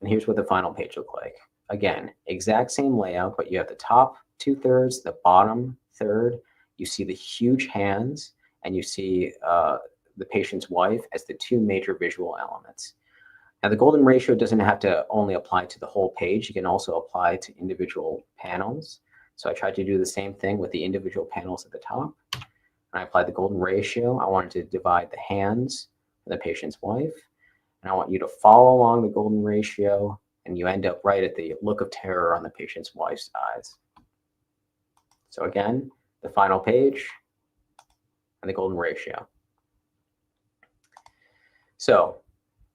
And here's what the final page looked like. Again, exact same layout, but you have the top 2/3, the bottom third. You see the huge hands, and you see the patient's wife as the two major visual elements. Now, the golden ratio doesn't have to only apply to the whole page. You can also apply to individual panels. So I tried to do the same thing with the individual panels at the top. And I applied the golden ratio. I wanted to divide the hands of the patient's wife. And I want you to follow along the golden ratio, and you end up right at the look of terror on the patient's wife's eyes. So again, the final page and the golden ratio. So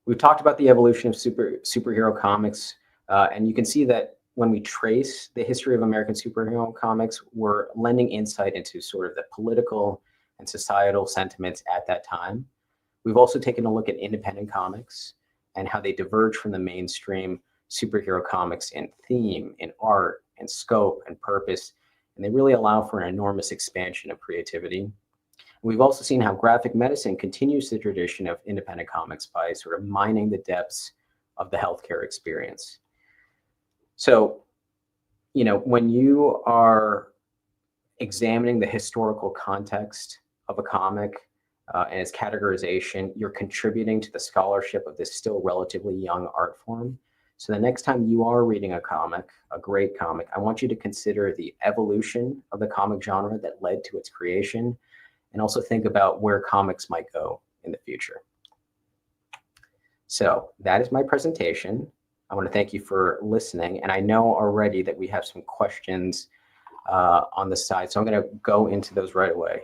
we've talked about the evolution of superhero comics, and you can see that when we trace the history of American superhero comics, we're lending insight into sort of the political and societal sentiments at that time. We've also taken a look at independent comics and how they diverge from the mainstream superhero comics in theme, in art, in scope, and purpose, and they really allow for an enormous expansion of creativity. We've also seen how graphic medicine continues the tradition of independent comics by sort of mining the depths of the healthcare experience. So, when you are examining the historical context of a comic and its categorization, you're contributing to the scholarship of this still relatively young art form. So the next time you are reading a comic, a great comic, I want you to consider the evolution of the comic genre that led to its creation, and also think about where comics might go in the future. So that is my presentation. I want to thank you for listening. And I know already that we have some questions on the side, so I'm going to go into those right away.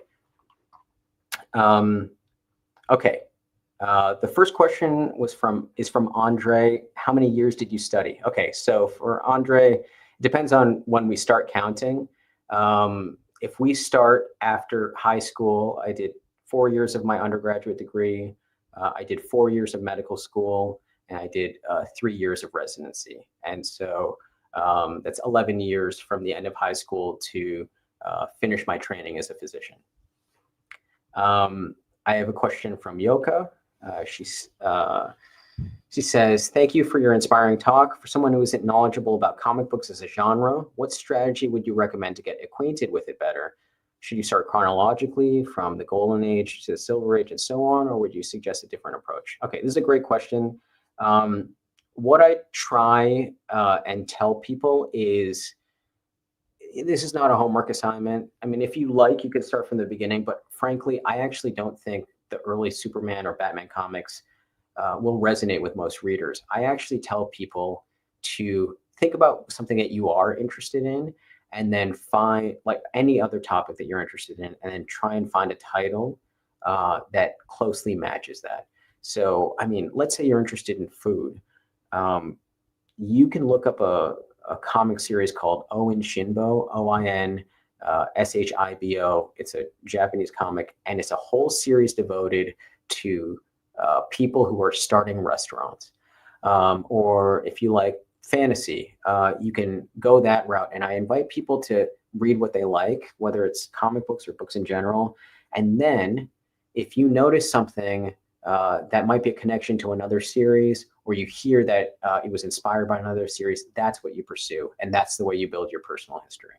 Okay. The first question is from Andre. How many years did you study? Okay, so for Andre, it depends on when we start counting. If we start after high school, I did 4 years of my undergraduate degree. I did 4 years of medical school, and I did 3 years of residency. And so that's 11 years from the end of high school to finish my training as a physician. I have a question from Yoka. She says, thank you for your inspiring talk. For someone who isn't knowledgeable about comic books as a genre, what strategy would you recommend to get acquainted with it better? Should you start chronologically from the Golden Age to the Silver Age and so on, or would you suggest a different approach? Okay, this is a great question. What I try and tell people is, this is not a homework assignment. I mean, if you like, you could start from the beginning, but frankly, I actually don't think the early Superman or Batman comics will resonate with most readers. I actually tell people to think about something that you are interested in, and then find, like, any other topic that you're interested in, and then try and find a title that closely matches that. So, I mean, let's say you're interested in food. You can look up a comic series called Oin Shinbo, Oin Shibo. It's a Japanese comic, and it's a whole series devoted to people who are starting restaurants. Or if you like fantasy, you can go that route. And I invite people to read what they like, whether it's comic books or books in general. And then if you notice something that might be a connection to another series, or you hear that it was inspired by another series, that's what you pursue. And that's the way you build your personal history.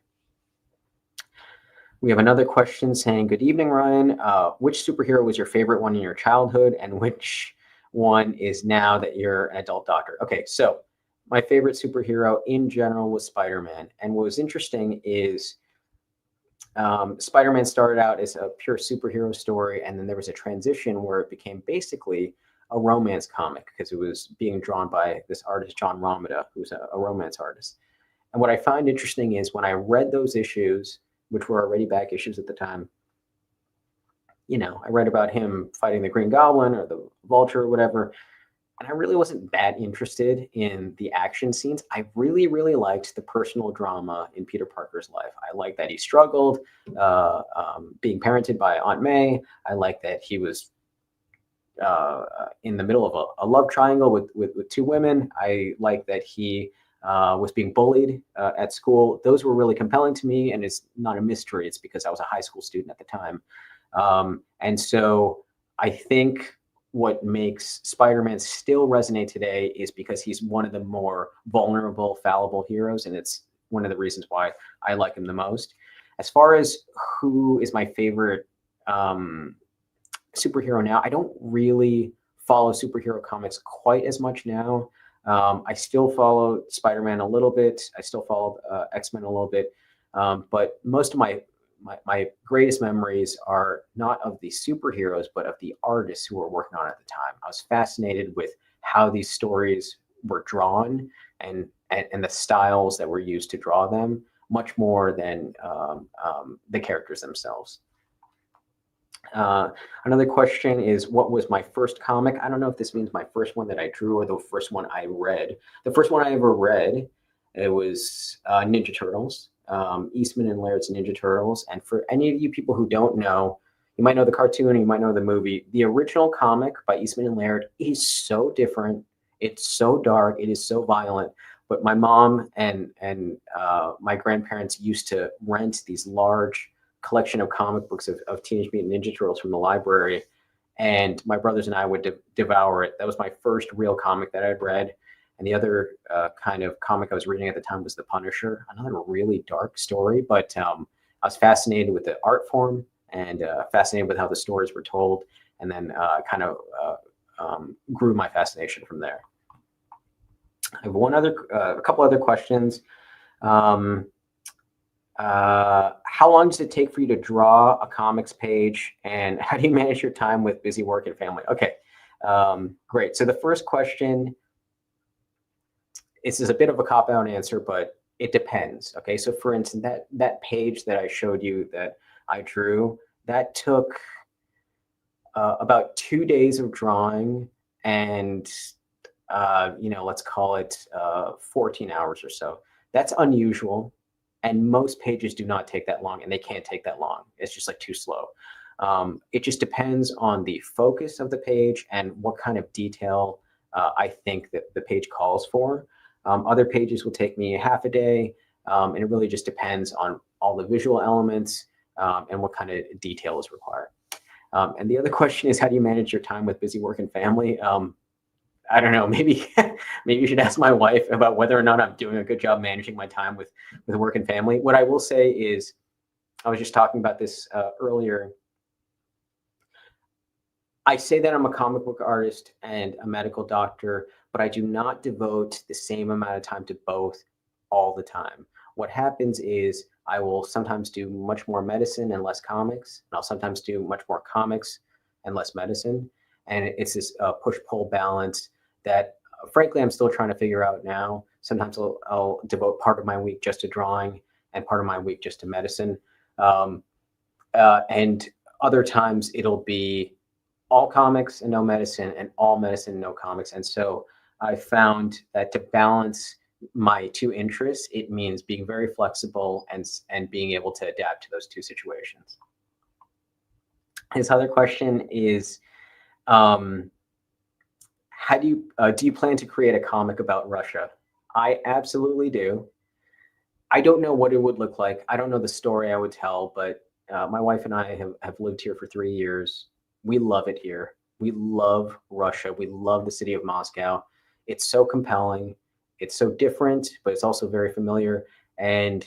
We have another question saying, good evening, Ryan. Which superhero was your favorite one in your childhood, and which one is now that you're an adult doctor? Okay, so my favorite superhero in general was Spider-Man. And what was interesting is Spider-Man started out as a pure superhero story, and then there was a transition where it became basically a romance comic, because it was being drawn by this artist, John Romita, who's a romance artist. And what I find interesting is when I read those issues, which were already back issues at the time, I read about him fighting the Green Goblin or the Vulture or whatever, and I really wasn't that interested in the action scenes. I really, really liked the personal drama in Peter Parker's life. I liked that he struggled being parented by Aunt May. I liked that he was in the middle of a love triangle with two women. I liked that he was being bullied at school. Those were really compelling to me, and it's not a mystery. It's because I was a high school student at the time. And so I think what makes Spider-Man still resonate today is because he's one of the more vulnerable, fallible heroes, and it's one of the reasons why I like him the most. As far as who is my favorite superhero now, I don't really follow superhero comics quite as much now. I still follow Spider-Man a little bit. I still follow X-Men a little bit. But most of my greatest memories are not of the superheroes, but of the artists who were working on it at the time. I was fascinated with how these stories were drawn and the styles that were used to draw them, much more than the characters themselves. Another question is, what was my first comic? I don't know if this means my first one that I drew or the first one I read. The first one I ever read, it was Ninja Turtles, Eastman and Laird's Ninja Turtles. And for any of you people who don't know, you might know the cartoon, you might know the movie. The original comic by Eastman and Laird is so different. It's so dark. It is so violent. But my mom and my grandparents used to rent these large collection of comic books of Teenage Mutant Ninja Turtles from the library, and my brothers and I would devour it. That was my first real comic that I'd read. And the other kind of comic I was reading at the time was The Punisher, another really dark story, but I was fascinated with the art form and fascinated with how the stories were told, and then kind of grew my fascination from there. I have a couple other questions. How long does it take for you to draw a comics page, and how do you manage your time with busy work and family? Okay, great. So the first question, this is a bit of a cop-out answer, but it depends. Okay, so for instance, that page that I showed you that I drew, that took about 2 days of drawing, and let's call it 14 hours or so. That's unusual. And most pages do not take that long, and they can't take that long. It's just like too slow. It just depends on the focus of the page and what kind of detail I think that the page calls for. Other pages will take me half a day, and it really just depends on all the visual elements and what kind of detail is required. And the other question is, how do you manage your time with busy work and family? I don't know, maybe maybe you should ask my wife about whether or not I'm doing a good job managing my time with work and family. What I will say is, I was just talking about this earlier. I say that I'm a comic book artist and a medical doctor, but I do not devote the same amount of time to both all the time. What happens is I will sometimes do much more medicine and less comics, and I'll sometimes do much more comics and less medicine. And it's this push-pull balance that, frankly, I'm still trying to figure out now. Sometimes I'll devote part of my week just to drawing and part of my week just to medicine. And other times it'll be all comics and no medicine, and all medicine and no comics. And so I found that to balance my two interests, it means being very flexible and being able to adapt to those two situations. His other question is, how do you plan to create a comic about Russia? I absolutely do. I don't know what it would look like. I don't know the story I would tell, but my wife and I have lived here for 3 years. We love it here. We love Russia. We love the city of Moscow. It's so compelling. It's so different, but it's also very familiar. And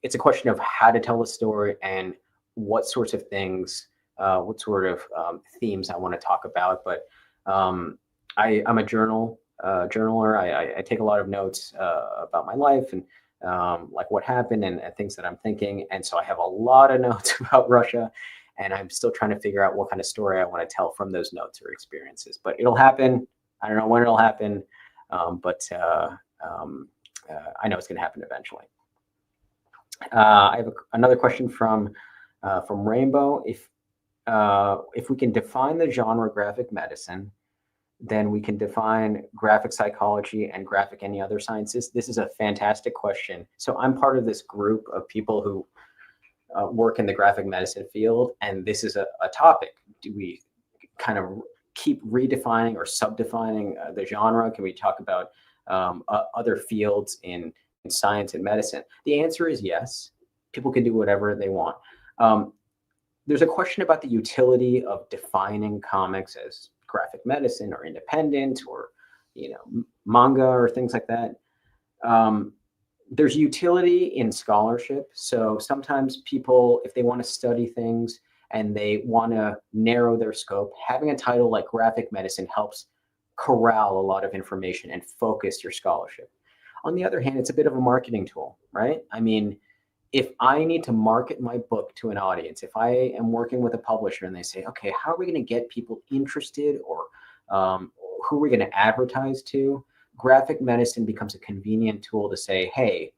it's a question of how to tell the story and what sorts of things, what sort of themes I want to talk about. But I'm a journaler. I take a lot of notes about my life and like what happened and things that I'm thinking. And so I have a lot of notes about Russia, and I'm still trying to figure out what kind of story I want to tell from those notes or experiences. But it'll happen. I don't know when it'll happen, but I know it's going to happen eventually. I have another question from Rainbow. If we can define the genre graphic medicine, then we can define graphic psychology and graphic any other sciences. This is a fantastic question. So I'm part of this group of people who work in the graphic medicine field, and this is a topic. Do we kind of keep redefining or subdefining the genre? Can we talk about other fields in science and medicine? The answer is yes. People can do whatever they want. There's a question about the utility of defining comics as graphic medicine or independent or manga or things like that. There's utility in scholarship. So sometimes people, if they want to study things and they want to narrow their scope, having a title like graphic medicine helps corral a lot of information and focus your scholarship. On the other hand, it's a bit of a marketing tool, right? I mean, if I need to market my book to an audience, if I am working with a publisher and they say, okay, how are we going to get people interested, or who are we going to advertise to? Graphic medicine becomes a convenient tool to say, hey,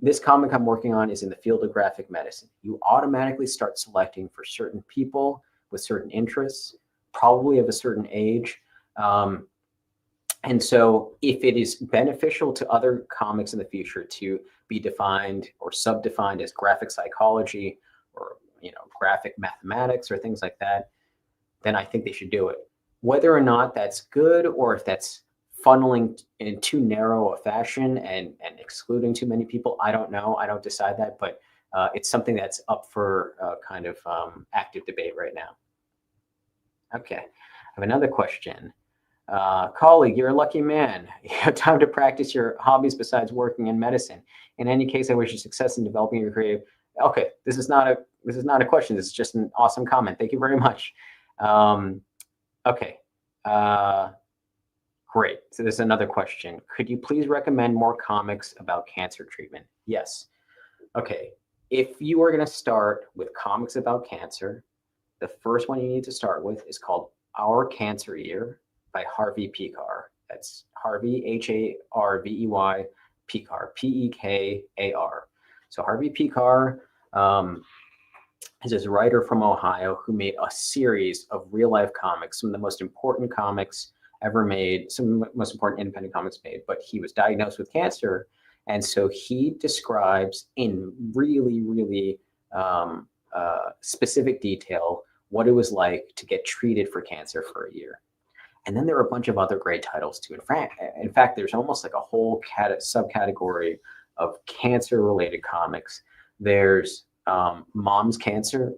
this comic I'm working on is in the field of graphic medicine. You automatically start selecting for certain people with certain interests, probably of a certain age. And so if it is beneficial to other comics in the future to be defined or subdefined as graphic psychology or graphic mathematics or things like that, then I think they should do it. Whether or not that's good, or if that's funneling in too narrow a fashion and excluding too many people, I don't know. I don't decide that, but it's something that's up for kind of active debate right now. Okay, I have another question. Colleague, you're a lucky man. You have time to practice your hobbies besides working in medicine. In any case, I wish you success in developing your creative. Okay, this is not a question. This is just an awesome comment. Thank you very much. Okay, great. So there's another question. Could you please recommend more comics about cancer treatment? Yes. Okay, if you are going to start with comics about cancer, the first one you need to start with is called Our Cancer Year by Harvey Pekar. That's Harvey, Harvey, Pekar, Pekar. So Harvey Pekar is this writer from Ohio who made a series of real life comics, some of the most important comics ever made, some of the most important independent comics made, but he was diagnosed with cancer. And so he describes in really, really specific detail what it was like to get treated for cancer for a year. And then there are a bunch of other great titles too. In fact, there's almost like a whole subcategory of cancer-related comics. There's Mom's Cancer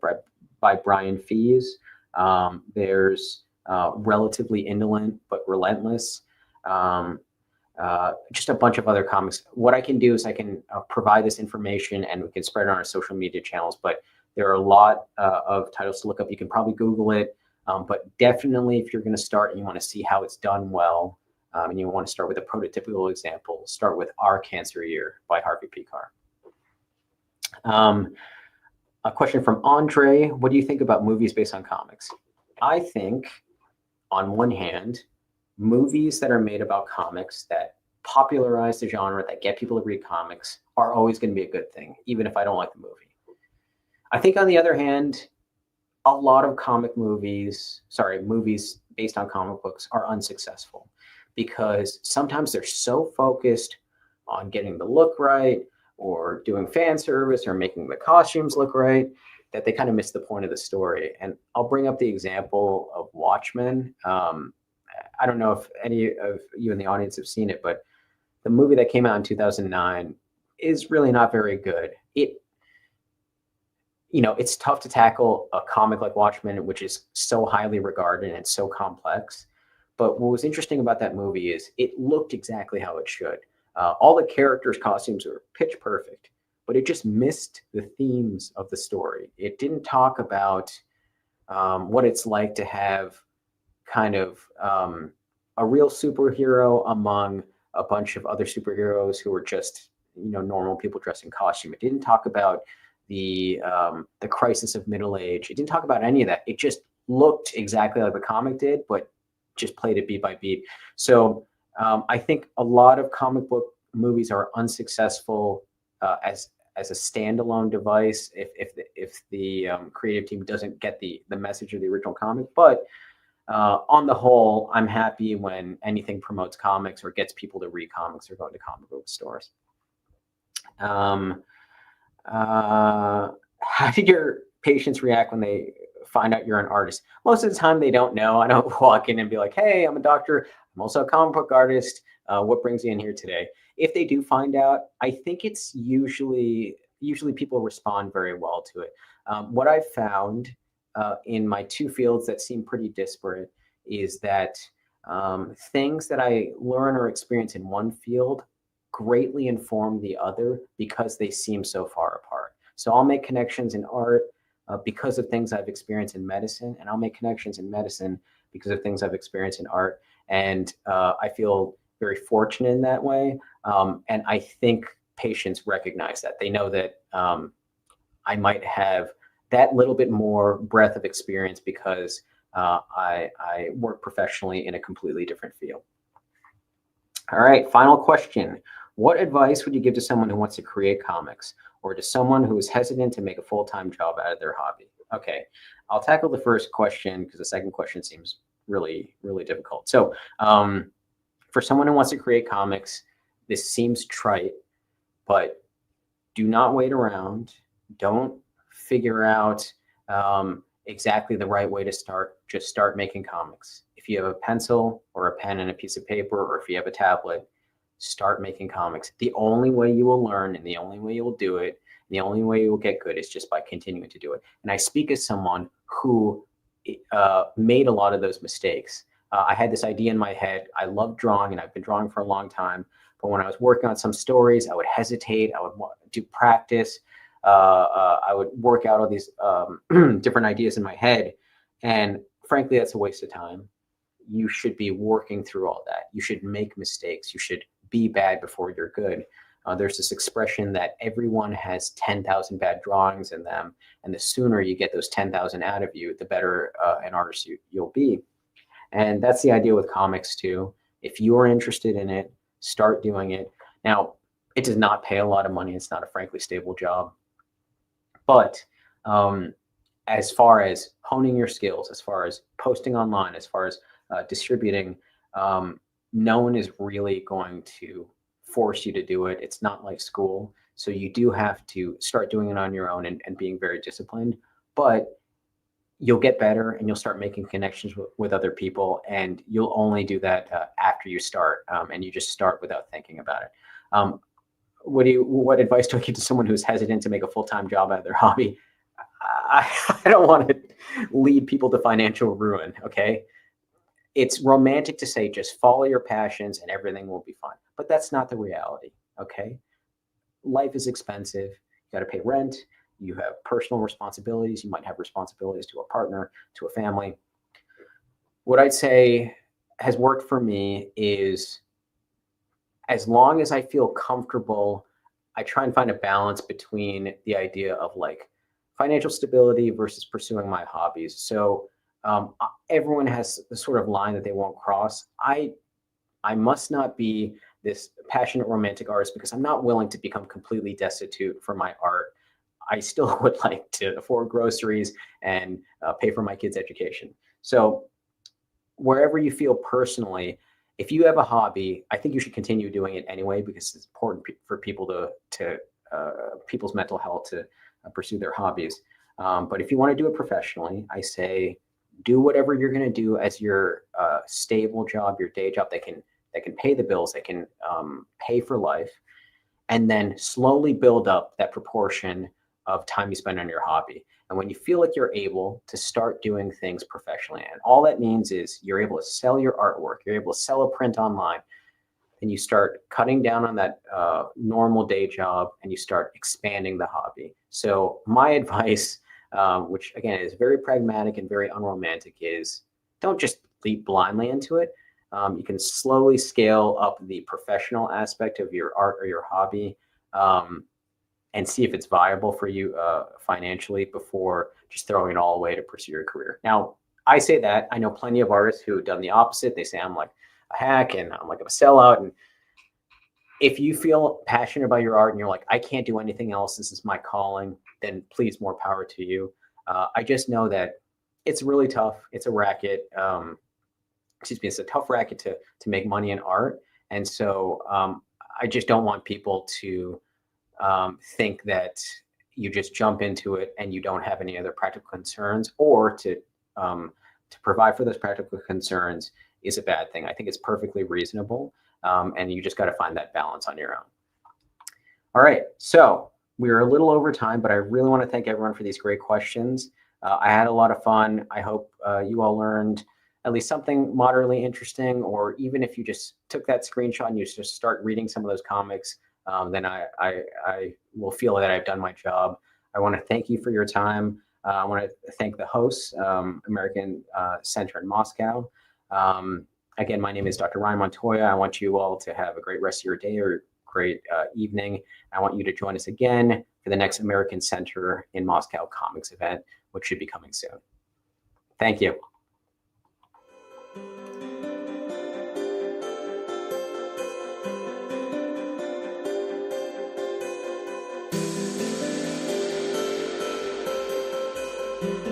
by Brian Fees. There's Relatively Indolent but Relentless. Just a bunch of other comics. What I can do is I can provide this information and we can spread it on our social media channels. But there are a lot of titles to look up. You can probably Google it. But definitely, if you're going to start and you want to see how it's done well, and you want to start with a prototypical example, start with Our Cancer Year by Harvey Pekar. A question from Andre. What do you think about movies based on comics? I think, on one hand, movies that are made about comics that popularize the genre, that get people to read comics, are always going to be a good thing, even if I don't like the movie. I think, on the other hand, a lot of movies based on comic books are unsuccessful because sometimes they're so focused on getting the look right or doing fan service or making the costumes look right that they kind of miss the point of the story. And I'll bring up the example of Watchmen. I don't know if any of you in the audience have seen it, but the movie that came out in 2009 is really not very good. It's tough to tackle a comic like Watchmen, which is so highly regarded and so complex. But what was interesting about that movie is it looked exactly how it should. All the characters' costumes were pitch perfect, but it just missed the themes of the story. It didn't talk about what it's like to have kind of a real superhero among a bunch of other superheroes who were just normal people dressed in costume. It didn't talk about the crisis of middle age. It didn't talk about any of that. It just looked exactly like the comic did, but just played it beat by beat. So I think a lot of comic book movies are unsuccessful as a standalone device if the creative team doesn't get the message of the original comic. But on the whole, I'm happy when anything promotes comics or gets people to read comics or go into comic book stores. How do your patients react when they find out you're an artist? Most of the time, they don't know. I don't walk in and be like, "Hey, I'm a doctor. I'm also a comic book artist. What brings you in here today?" If they do find out, I think it's usually people respond very well to it. What I've found in my two fields that seem pretty disparate is that things that I learn or experience in one field greatly inform the other because they seem so far apart. So I'll make connections in art because of things I've experienced in medicine, and I'll make connections in medicine because of things I've experienced in art. And I feel very fortunate in that way. And I think patients recognize that. They know that I might have that little bit more breadth of experience because I work professionally in a completely different field. All right, final question. What advice would you give to someone who wants to create comics or to someone who is hesitant to make a full-time job out of their hobby? Okay, I'll tackle the first question because the second question seems really, really difficult. So for someone who wants to create comics, this seems trite, but do not wait around. Don't figure out exactly the right way to start. Just start making comics. If you have a pencil or a pen and a piece of paper, or if you have a tablet, start making comics. The only way you will learn and the only way you will do it, and the only way you will get good is just by continuing to do it. And I speak as someone who made a lot of those mistakes. I had this idea in my head. I love drawing and I've been drawing for a long time. But when I was working on some stories, I would hesitate. I would do practice. I would work out all these different ideas in my head. And frankly, that's a waste of time. You should be working through all that. You should make mistakes. You should be bad before you're good. There's this expression that everyone has 10,000 bad drawings in them. And the sooner you get those 10,000 out of you, the better an artist you'll be. And that's the idea with comics too. If you're interested in it, start doing it. Now, it does not pay a lot of money. It's not a frankly stable job. But as far as honing your skills, as far as posting online, as far as distributing, no one is really going to force you to do it. It's not like school. So you do have to start doing it on your own and being very disciplined. But you'll get better and you'll start making connections with other people. And you'll only do that after you start. And you just start without thinking about it. What advice do I give to someone who's hesitant to make a full-time job out of their hobby? I don't want to lead people to financial ruin. Okay. It's romantic to say just follow your passions and everything will be fine, but that's not the reality. Okay. Life is expensive. You got to pay rent. You have personal responsibilities. You might have responsibilities to a partner, to a family. What I'd say has worked for me is as long as I feel comfortable, I try and find a balance between the idea of like financial stability versus pursuing my hobbies. So everyone has the sort of line that they won't cross. I must not be this passionate romantic artist because I'm not willing to become completely destitute for my art. I still would like to afford groceries and pay for my kids' education. So wherever you feel personally, if you have a hobby, I think you should continue doing it anyway because it's important for people to people's mental health to pursue their hobbies. But if you want to do it professionally, I say do whatever you're going to do as your stable job, your day job that can pay the bills, that can pay for life, and then slowly build up that proportion of time you spend on your hobby. And when you feel like you're able to start doing things professionally, and all that means is you're able to sell your artwork, you're able to sell a print online, and you start cutting down on that normal day job and you start expanding the hobby. So my advice, which again is very pragmatic and very unromantic, is don't just leap blindly into it. You can slowly scale up the professional aspect of your art or your hobby and see if it's viable for you financially before just throwing it all away to pursue your career. Now, I say that. I know plenty of artists who have done the opposite. They say I'm like a hack and I'm like a sellout. And if you feel passionate about your art and you're like, I can't do anything else, this is my calling, then please, more power to you. I just know that it's really tough. It's a racket. Excuse me, it's a tough racket to make money in art. And so I just don't want people to think that you just jump into it and you don't have any other practical concerns, or to provide for those practical concerns is a bad thing. I think it's perfectly reasonable, and you just got to find that balance on your own. All right, so we are a little over time, but I really want to thank everyone for these great questions. I had a lot of fun. I hope you all learned at least something moderately interesting, or even if you just took that screenshot and you just start reading some of those comics, then I will feel that I've done my job. I want to thank you for your time. I want to thank the hosts, American Center in Moscow. Again, my name is Dr. Ryan Montoya. I want you all to have a great rest of your day or great evening. I want you to join us again for the next American Center in Moscow Comics event, which should be coming soon. Thank you. Thank you.